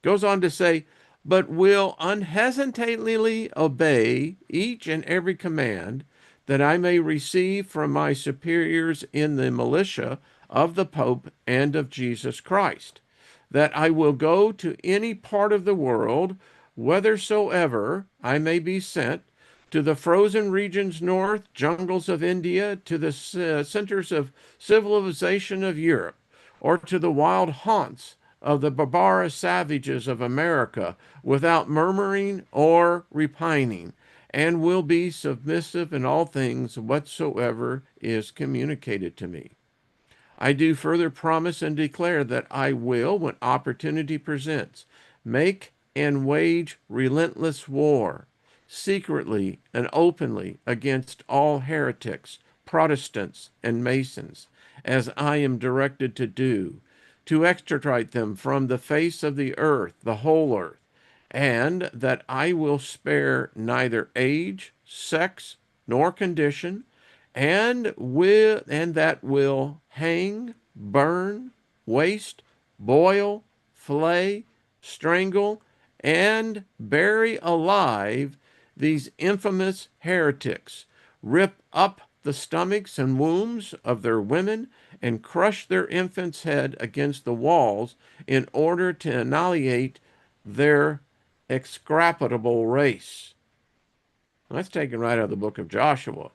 Goes on to say, but will unhesitatingly obey each and every command that I may receive from my superiors in the militia of the Pope and of Jesus Christ, that I will go to any part of the world, whithersoever I may be sent, to the frozen regions north, jungles of India, to the centers of civilization of Europe, or to the wild haunts of the barbarous savages of America, without murmuring or repining, and will be submissive in all things whatsoever is communicated to me. I do further promise and declare that I will, when opportunity presents, make and wage relentless war, secretly and openly, against all heretics, Protestants, and Masons, as I am directed to do, to extradite them from the face of the earth, the whole earth, and that I will spare neither age, sex, nor condition, and that will hang, burn, waste, boil, flay, strangle, and bury alive these infamous heretics, rip up the stomachs and wombs of their women, and crush their infants' head against the walls in order to annihilate their execrable race. That's taken right out of the book of Joshua.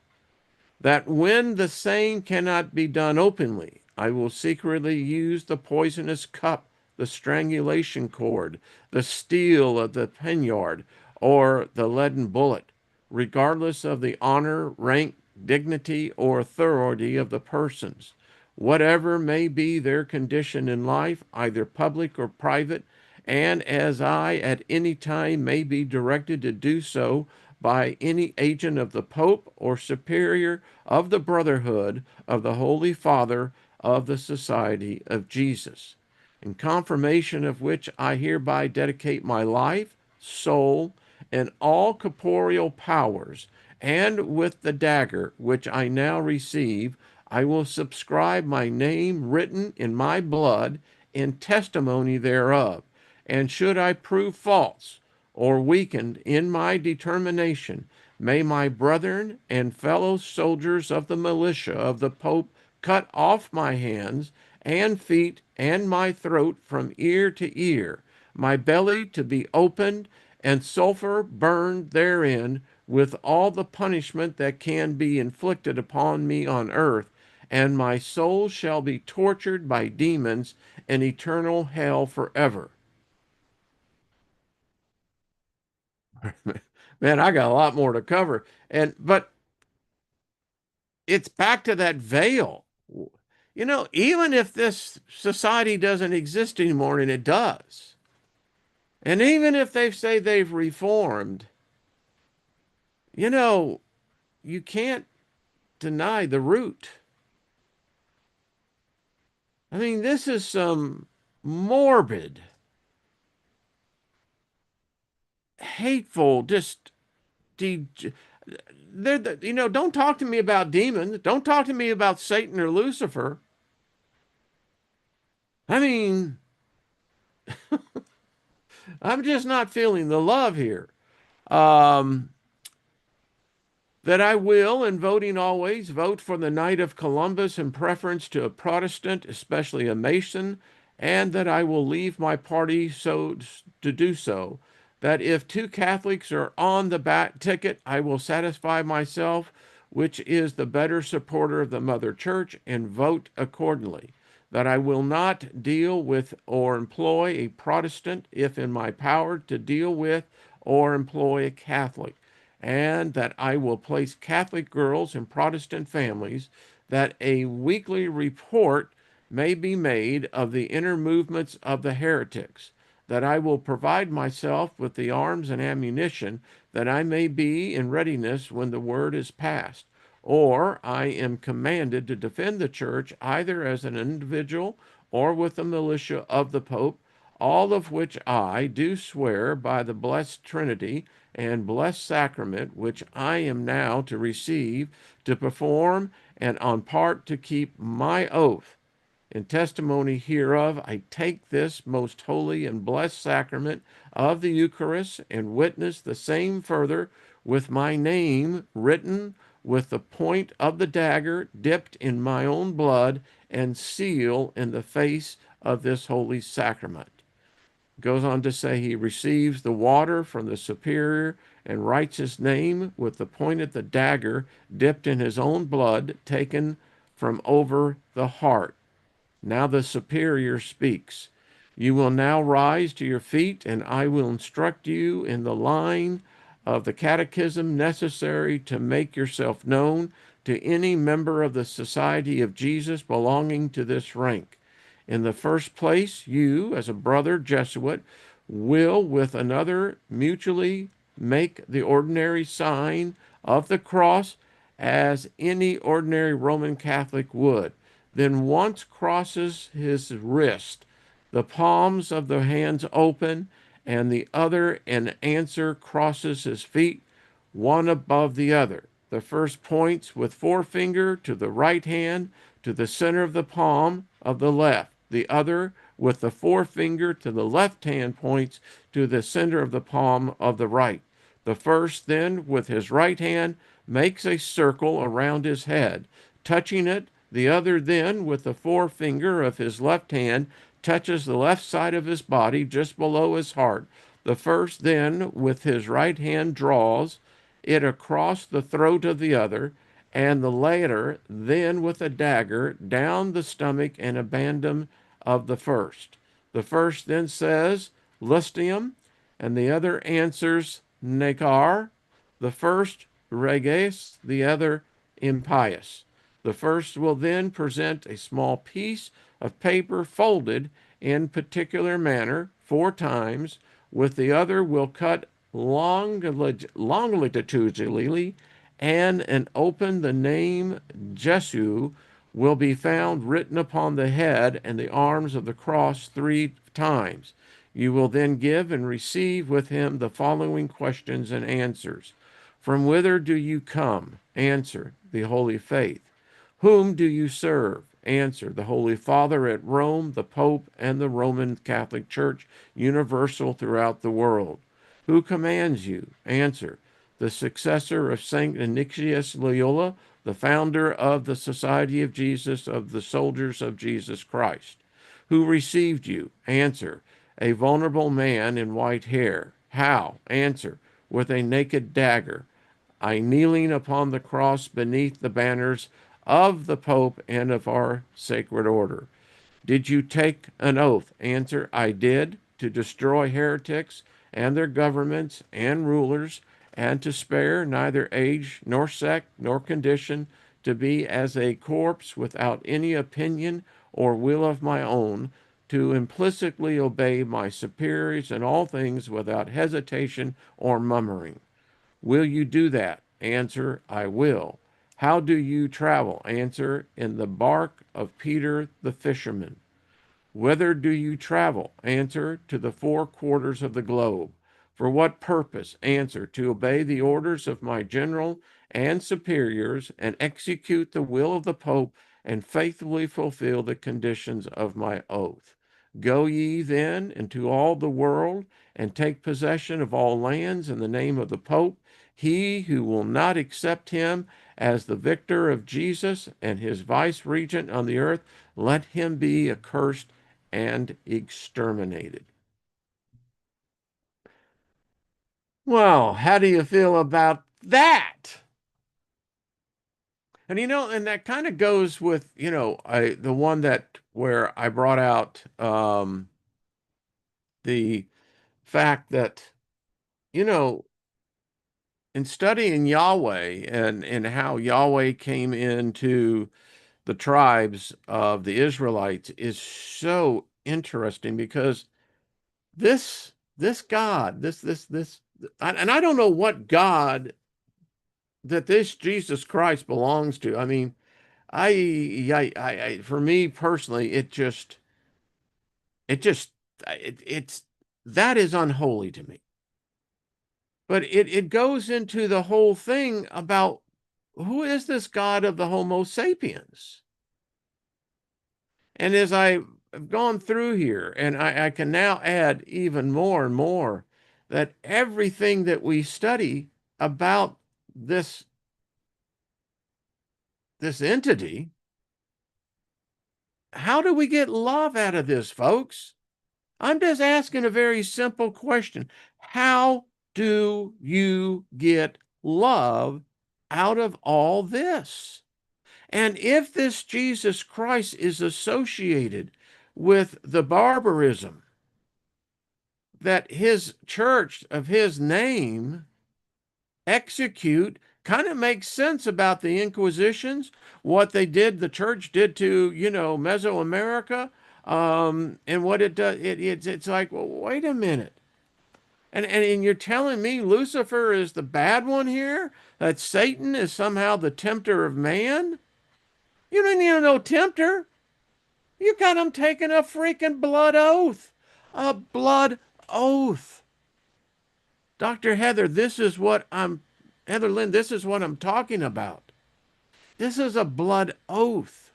That when the same cannot be done openly, I will secretly use the poisonous cup, the strangulation cord, the steel of the poniard, or the leaden bullet, regardless of the honor, rank, dignity, or authority of the persons, whatever may be their condition in life, either public or private, and as I at any time may be directed to do so by any agent of the Pope or superior of the Brotherhood of the Holy Father of the Society of Jesus, in confirmation of which I hereby dedicate my life, soul, and all corporeal powers, and with the dagger which I now receive, I will subscribe my name written in my blood in testimony thereof. And should I prove false or weakened in my determination, may my brethren and fellow soldiers of the militia of the Pope cut off my hands and feet and my throat from ear to ear, my belly to be opened, and sulfur burned therein, with all the punishment that can be inflicted upon me on earth, and my soul shall be tortured by demons in eternal hell forever. Man, I got a lot more to cover. But it's back to that veil. Even if this society doesn't exist anymore, and it does, and even if they say they've reformed, you know, you can't deny the root. I mean, this is some morbid, hateful, just de- don't talk to me about demons. Don't talk to me about Satan or Lucifer. I mean, I'm just not feeling the love here. Um, that I will, in voting always, vote for the Knight of Columbus in preference to a Protestant, especially a Mason, and that I will leave my party so to do so. That if two Catholics are on the back ticket, I will satisfy myself, which is the better supporter of the Mother Church, and vote accordingly. That I will not deal with or employ a Protestant if in my power to deal with or employ a Catholic, and that I will place Catholic girls in Protestant families, that a weekly report may be made of the inner movements of the heretics, that I will provide myself with the arms and ammunition, that I may be in readiness when the word is passed. Or I am commanded to defend the church either as an individual or with the militia of the Pope, all of which I do swear by the blessed Trinity and blessed sacrament which I am now to receive, to perform, and on part to keep my oath. In testimony hereof, I take this most holy and blessed sacrament of the Eucharist and witness the same further with my name written with the point of the dagger dipped in my own blood and seal in the face of this holy sacrament. Goes on to say he receives the water from the superior and writes his name with the point of the dagger dipped in his own blood taken from over the heart. Now the superior speaks. You will now rise to your feet, and I will instruct you in the line of the catechism necessary to make yourself known to any member of the Society of Jesus belonging to this rank. In the first place, you, as a brother Jesuit, will with another mutually make the ordinary sign of the cross as any ordinary Roman Catholic would. Then once crosses his wrist, the palms of the hands open, and the other in answer crosses his feet, one above the other. The first points with forefinger to the right hand to the center of the palm of the left. The other with the forefinger to the left hand points to the center of the palm of the right. The first then with his right hand makes a circle around his head, touching it. The other then with the forefinger of his left hand touches the left side of his body just below his heart. The first then with his right hand draws it across the throat of the other, and the latter then with a dagger down the stomach and abandon of the first. The first then says, Lustium, and the other answers, Negar. The first, Reges, the other, Impious. The first will then present a small piece of paper folded in particular manner 4 times, with the other will cut longitudinally, and open the name Jesu will be found written upon the head and the arms of the cross 3 times. You will then give and receive with him the following questions and answers. From whither do you come? Answer, the holy faith. Whom do you serve? Answer, the Holy Father at Rome, the Pope, and the Roman Catholic Church, universal throughout the world. Who commands you? Answer, the successor of St. Ignatius Loyola, the founder of the Society of Jesus of the Soldiers of Jesus Christ. Who received you? Answer, a vulnerable man in white hair. How? Answer, with a naked dagger. I kneeling upon the cross beneath the banners of the Pope and of our sacred order. Did you take an oath? Answer, I did, to destroy heretics and their governments and rulers, and to spare neither age nor sect nor condition, to be as a corpse without any opinion or will of my own, to implicitly obey my superiors in all things without hesitation or murmuring. Will you do that? Answer, I will. How do you travel? Answer, in the bark of Peter the fisherman. Whither do you travel? Answer, to the 4 quarters of the globe. For what purpose? Answer, to obey the orders of my general and superiors and execute the will of the Pope and faithfully fulfill the conditions of my oath. Go ye then into all the world and take possession of all lands in the name of the Pope. He who will not accept him as the victor of Jesus and his vice regent on the earth, let him be accursed and exterminated. Well, how do you feel about that? And and that kind of goes with, the one that where I brought out the fact that, you know, in studying Yahweh and how Yahweh came into the tribes of the Israelites is so interesting because this God, this, and I don't know what God that this Jesus Christ belongs to. I mean, for me personally, it just, it's that is unholy to me. But it goes into the whole thing about who is this God of the Homo sapiens? And as I've gone through here, and I can now add even more and more, that everything that we study about this this entity, how do we get love out of this, folks? I'm just asking a very simple question. How do you get love out of all this? And if this Jesus Christ is associated with the barbarism that his church of his name execute, kind of makes sense about the Inquisitions, what they did, the church did to, Mesoamerica, and what it does. It's like, well, wait a minute. And you're telling me Lucifer is the bad one here? That Satan is somehow the tempter of man? You don't need no tempter. You got him taking a freaking blood oath. A blood oath. Dr. Heather, Heather Lynn, this is what I'm talking about. This is a blood oath.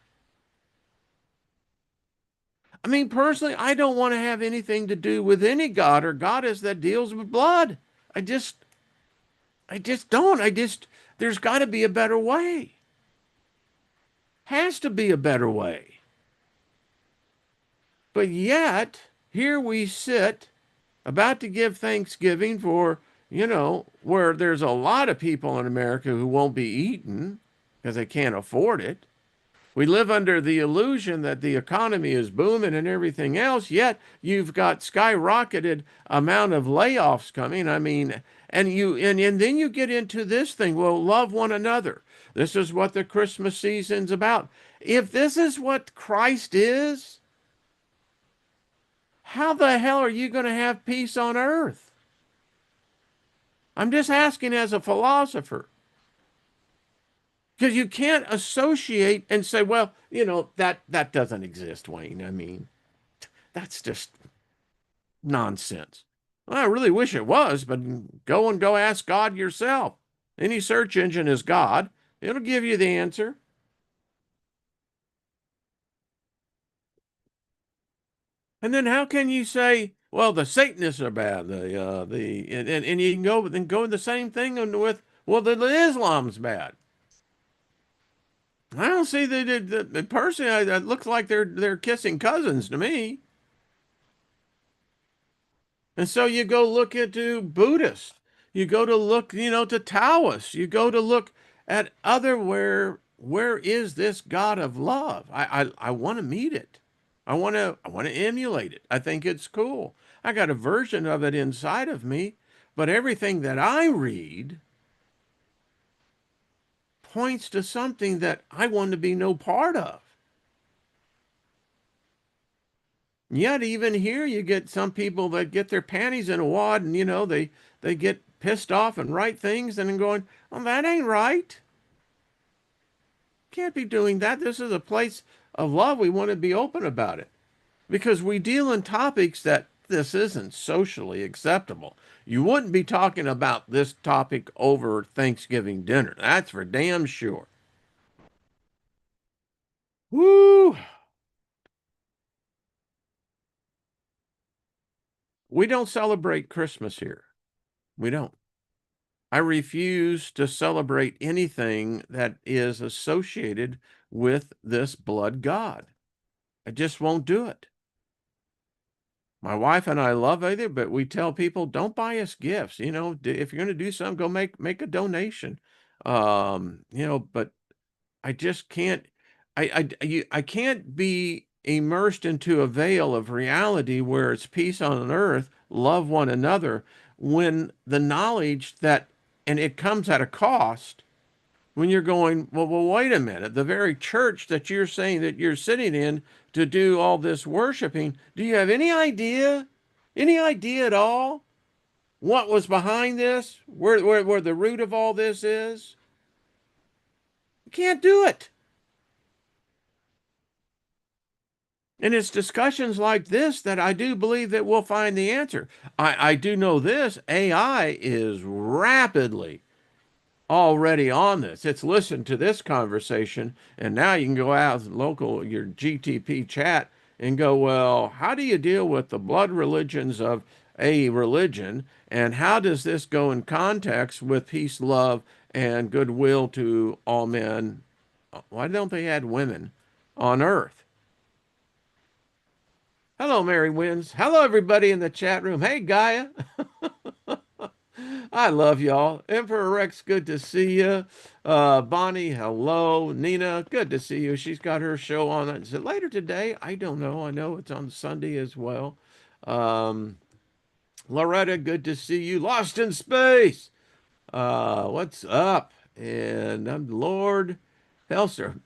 I mean, personally, I don't want to have anything to do with any god or goddess that deals with blood. I just, I just don't. There's got to be a better way. Has to be a better way. But yet, here we sit about to give Thanksgiving for, where there's a lot of people in America who won't be eating because they can't afford it. We live under the illusion that the economy is booming and everything else, yet you've got skyrocketed amount of layoffs coming. I mean, and then you get into this thing, well, love one another. This is what the Christmas season's about. If this is what Christ is, how the hell are you going to have peace on earth? I'm just asking as a philosopher. Because you can't associate and say, well, that doesn't exist, Wayne. I mean, that's just nonsense. Well, I really wish it was, but go ask God yourself. Any search engine is God. It'll give you the answer. And then how can you say, well, the Satanists are bad, and you can go the same thing with, well, the Islam's bad. I don't see the person. It looks like they're kissing cousins to me. And so you go look into Buddhists. You go to look, to Taoists. You go to look at other where is this God of love? I want to meet it. I want to emulate it. I think it's cool. I got a version of it inside of me, but everything that I read points to something that I want to be no part of. Yet even here you get some people that get their panties in a wad and they get pissed off and write things and then going, well, that ain't right. Can't be doing that. This is a place of love. We want to be open about it because we deal in topics that this isn't socially acceptable. You wouldn't be talking about this topic over Thanksgiving dinner. That's for damn sure. Woo! We don't celebrate Christmas here. We don't. I refuse to celebrate anything that is associated with this blood god. I just won't do it. My wife and I love it, but we tell people don't buy us gifts. If you're going to do something, go make a donation. But I just can't. I can't be immersed into a veil of reality where it's peace on earth, love one another, when the knowledge that, and it comes at a cost, when you're going, well, wait a minute. The very church that you're saying that you're sitting in to do all this worshiping, do you have any idea at all what was behind this? Where the root of all this is? You can't do it. And it's discussions like this that I do believe that we'll find the answer. I do know this AI is rapidly already on this. It's listened to this conversation, and now you can go out local your GTP chat and go, well, how do you deal with the blood religions of a religion, and how does this go in context with peace, love, and goodwill to all men? Why don't they add women on earth? Hello, Mary Wins. Hello, everybody in the chat room. Hey, Gaia. I love y'all. Emperor Rex, good to see you. Bonnie, hello. Nina, good to see you. She's got her show on. Is it later today? I don't know. I know it's on Sunday as well. Um, Loretta, good to see you. Lost in Space. What's up? And I'm Lord Helser.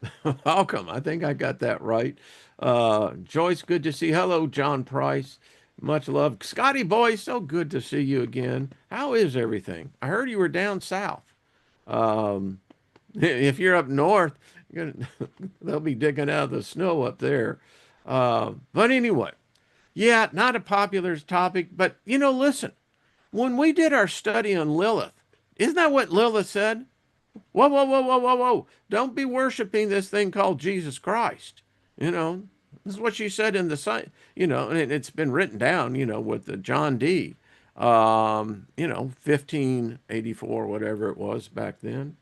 Welcome. I think I got that right. Joyce, good to see. Hello, John Price. Much love. Scotty boy, so good to see you again. How is everything? I heard you were down south. Um, if you're up north, they'll be digging out the snow up there. But anyway, yeah, not a popular topic, but listen, when we did our study on Lilith, isn't that what Lilith said? Whoa, whoa, whoa, whoa, whoa, whoa. Don't be worshiping this thing called Jesus Christ. You know, this is what she said in the site, and it's been written down, with the John D. 1584, whatever it was back then.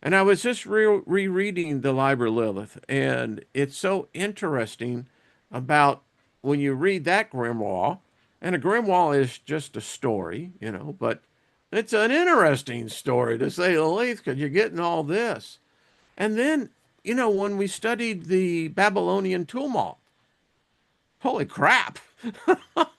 And I was just rereading the Liber Lilith, and it's so interesting about when you read that grimoire, and a grimoire is just a story, but it's an interesting story to say the least, because you're getting all this. And then, when we studied the Babylonian tumult, holy crap.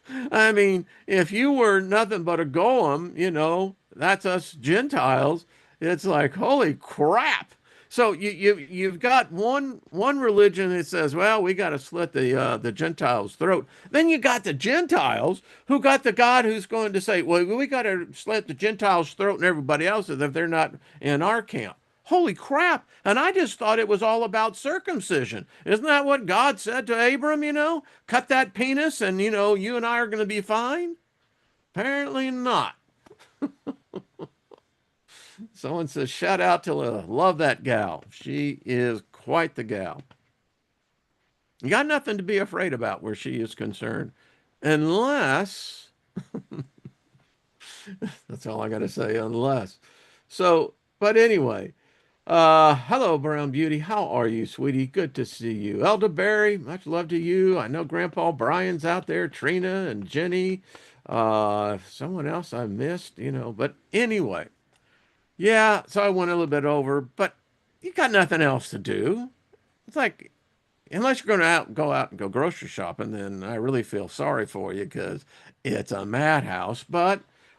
I mean, if you were nothing but a golem, that's us Gentiles. It's like, holy crap. So you've got one religion that says, well, we got to slit the Gentiles' throat. Then you got the Gentiles who got the God who's going to say, well, we got to slit the Gentiles' throat and everybody else if they're not in our camp. Holy crap. And I just thought it was all about circumcision. Isn't that what God said to Abram, Cut that penis and, you and I are going to be fine? Apparently not. Someone says, shout out to love that gal. She is quite the gal. You got nothing to be afraid about where she is concerned. Unless, that's all I got to say, unless. So, but anyway, hello, Brown Beauty. How are you, sweetie? Good to see you. Elderberry, much love to you. I know Grandpa Brian's out there, Trina and Jenny. Someone else I missed, but anyway. Yeah, so I went a little bit over, but you got nothing else to do. It's like, unless you're going to go out and go grocery shopping, then I really feel sorry for you because it's a madhouse.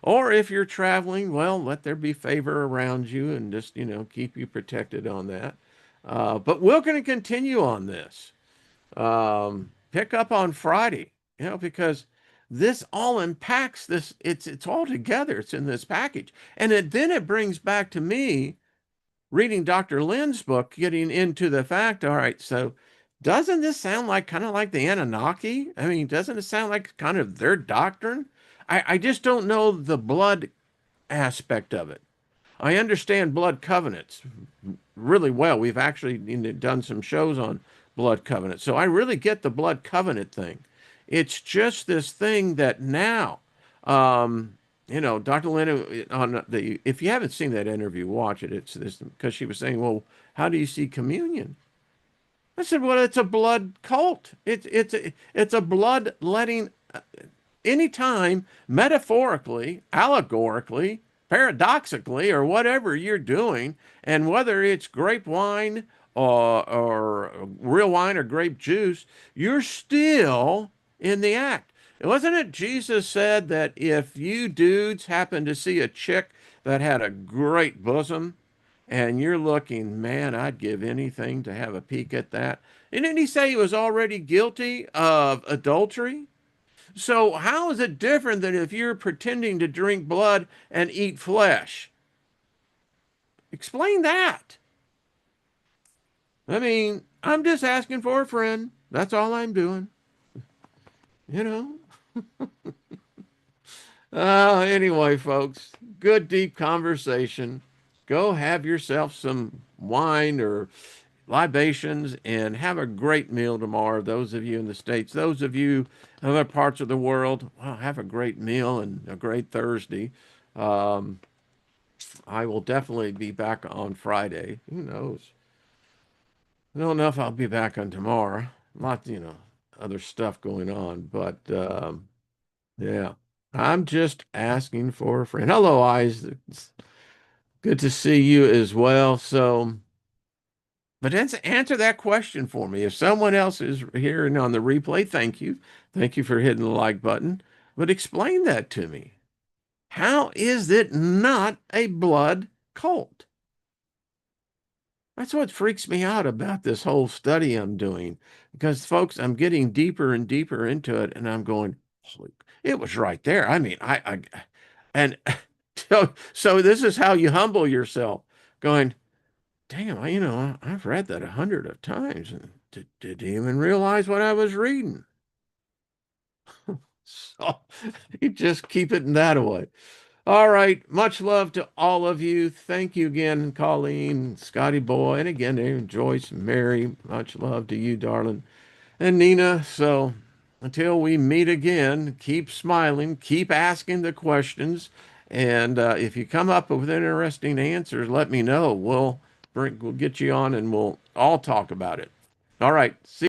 Or if you're traveling, well, let there be favor around you and just, keep you protected on that. But we're going to continue on this. Pick up on Friday, because this all impacts this. It's all together. It's in this package. And then it brings back to me reading Dr. Lynn's book, getting into the fact, all right, so doesn't this sound like kind of like the Anunnaki? I mean, doesn't it sound like kind of their doctrine? I just don't know the blood aspect of it. I understand blood covenants really well. We've actually done some shows on blood covenant. So I really get the blood covenant thing. It's just this thing that now, Dr. Lynn on if you haven't seen that interview, watch it. It's this because she was saying, well, how do you see communion? I said, well, it's a blood cult. It's a blood letting anytime metaphorically, allegorically, paradoxically, or whatever you're doing, and whether it's grape wine or real wine or grape juice, you're still in the act. Wasn't it Jesus said that if you dudes happen to see a chick that had a great bosom, and you're looking, man, I'd give anything to have a peek at that. And didn't he say he was already guilty of adultery? So how is it different than if you're pretending to drink blood and eat flesh? Explain that. I mean, I'm just asking for a friend. That's all I'm doing. You know? Anyway, folks, good deep conversation. Go have yourself some wine or libations and have a great meal tomorrow. Those of you in the States, those of you in other parts of the world, well, have a great meal and a great Thursday. Um, I will definitely be back on Friday. Who knows? I don't know if I'll be back on tomorrow. Lots, other stuff going on, but yeah, I'm just asking for a friend. Hello, Eyes. It's good to see you as well. So, but answer that question for me. If someone else is hearing on the replay, thank you. Thank you for hitting the like button. But explain that to me. How is it not a blood cult? That's what freaks me out about this whole study I'm doing. Because, folks, I'm getting deeper and deeper into it, and I'm going, holy, it was right there. I mean, and so this is how you humble yourself, going, damn, I've read that 100 of times and didn't even realize what I was reading. So you just keep it in that way. All right. Much love to all of you. Thank you again, Colleen, Scotty Boy, and again, Joyce, Mary. Much love to you, darling, and Nina. So until we meet again, keep smiling, keep asking the questions, and if you come up with interesting answers, let me know. We'll get you on, and we'll all talk about it. All right. See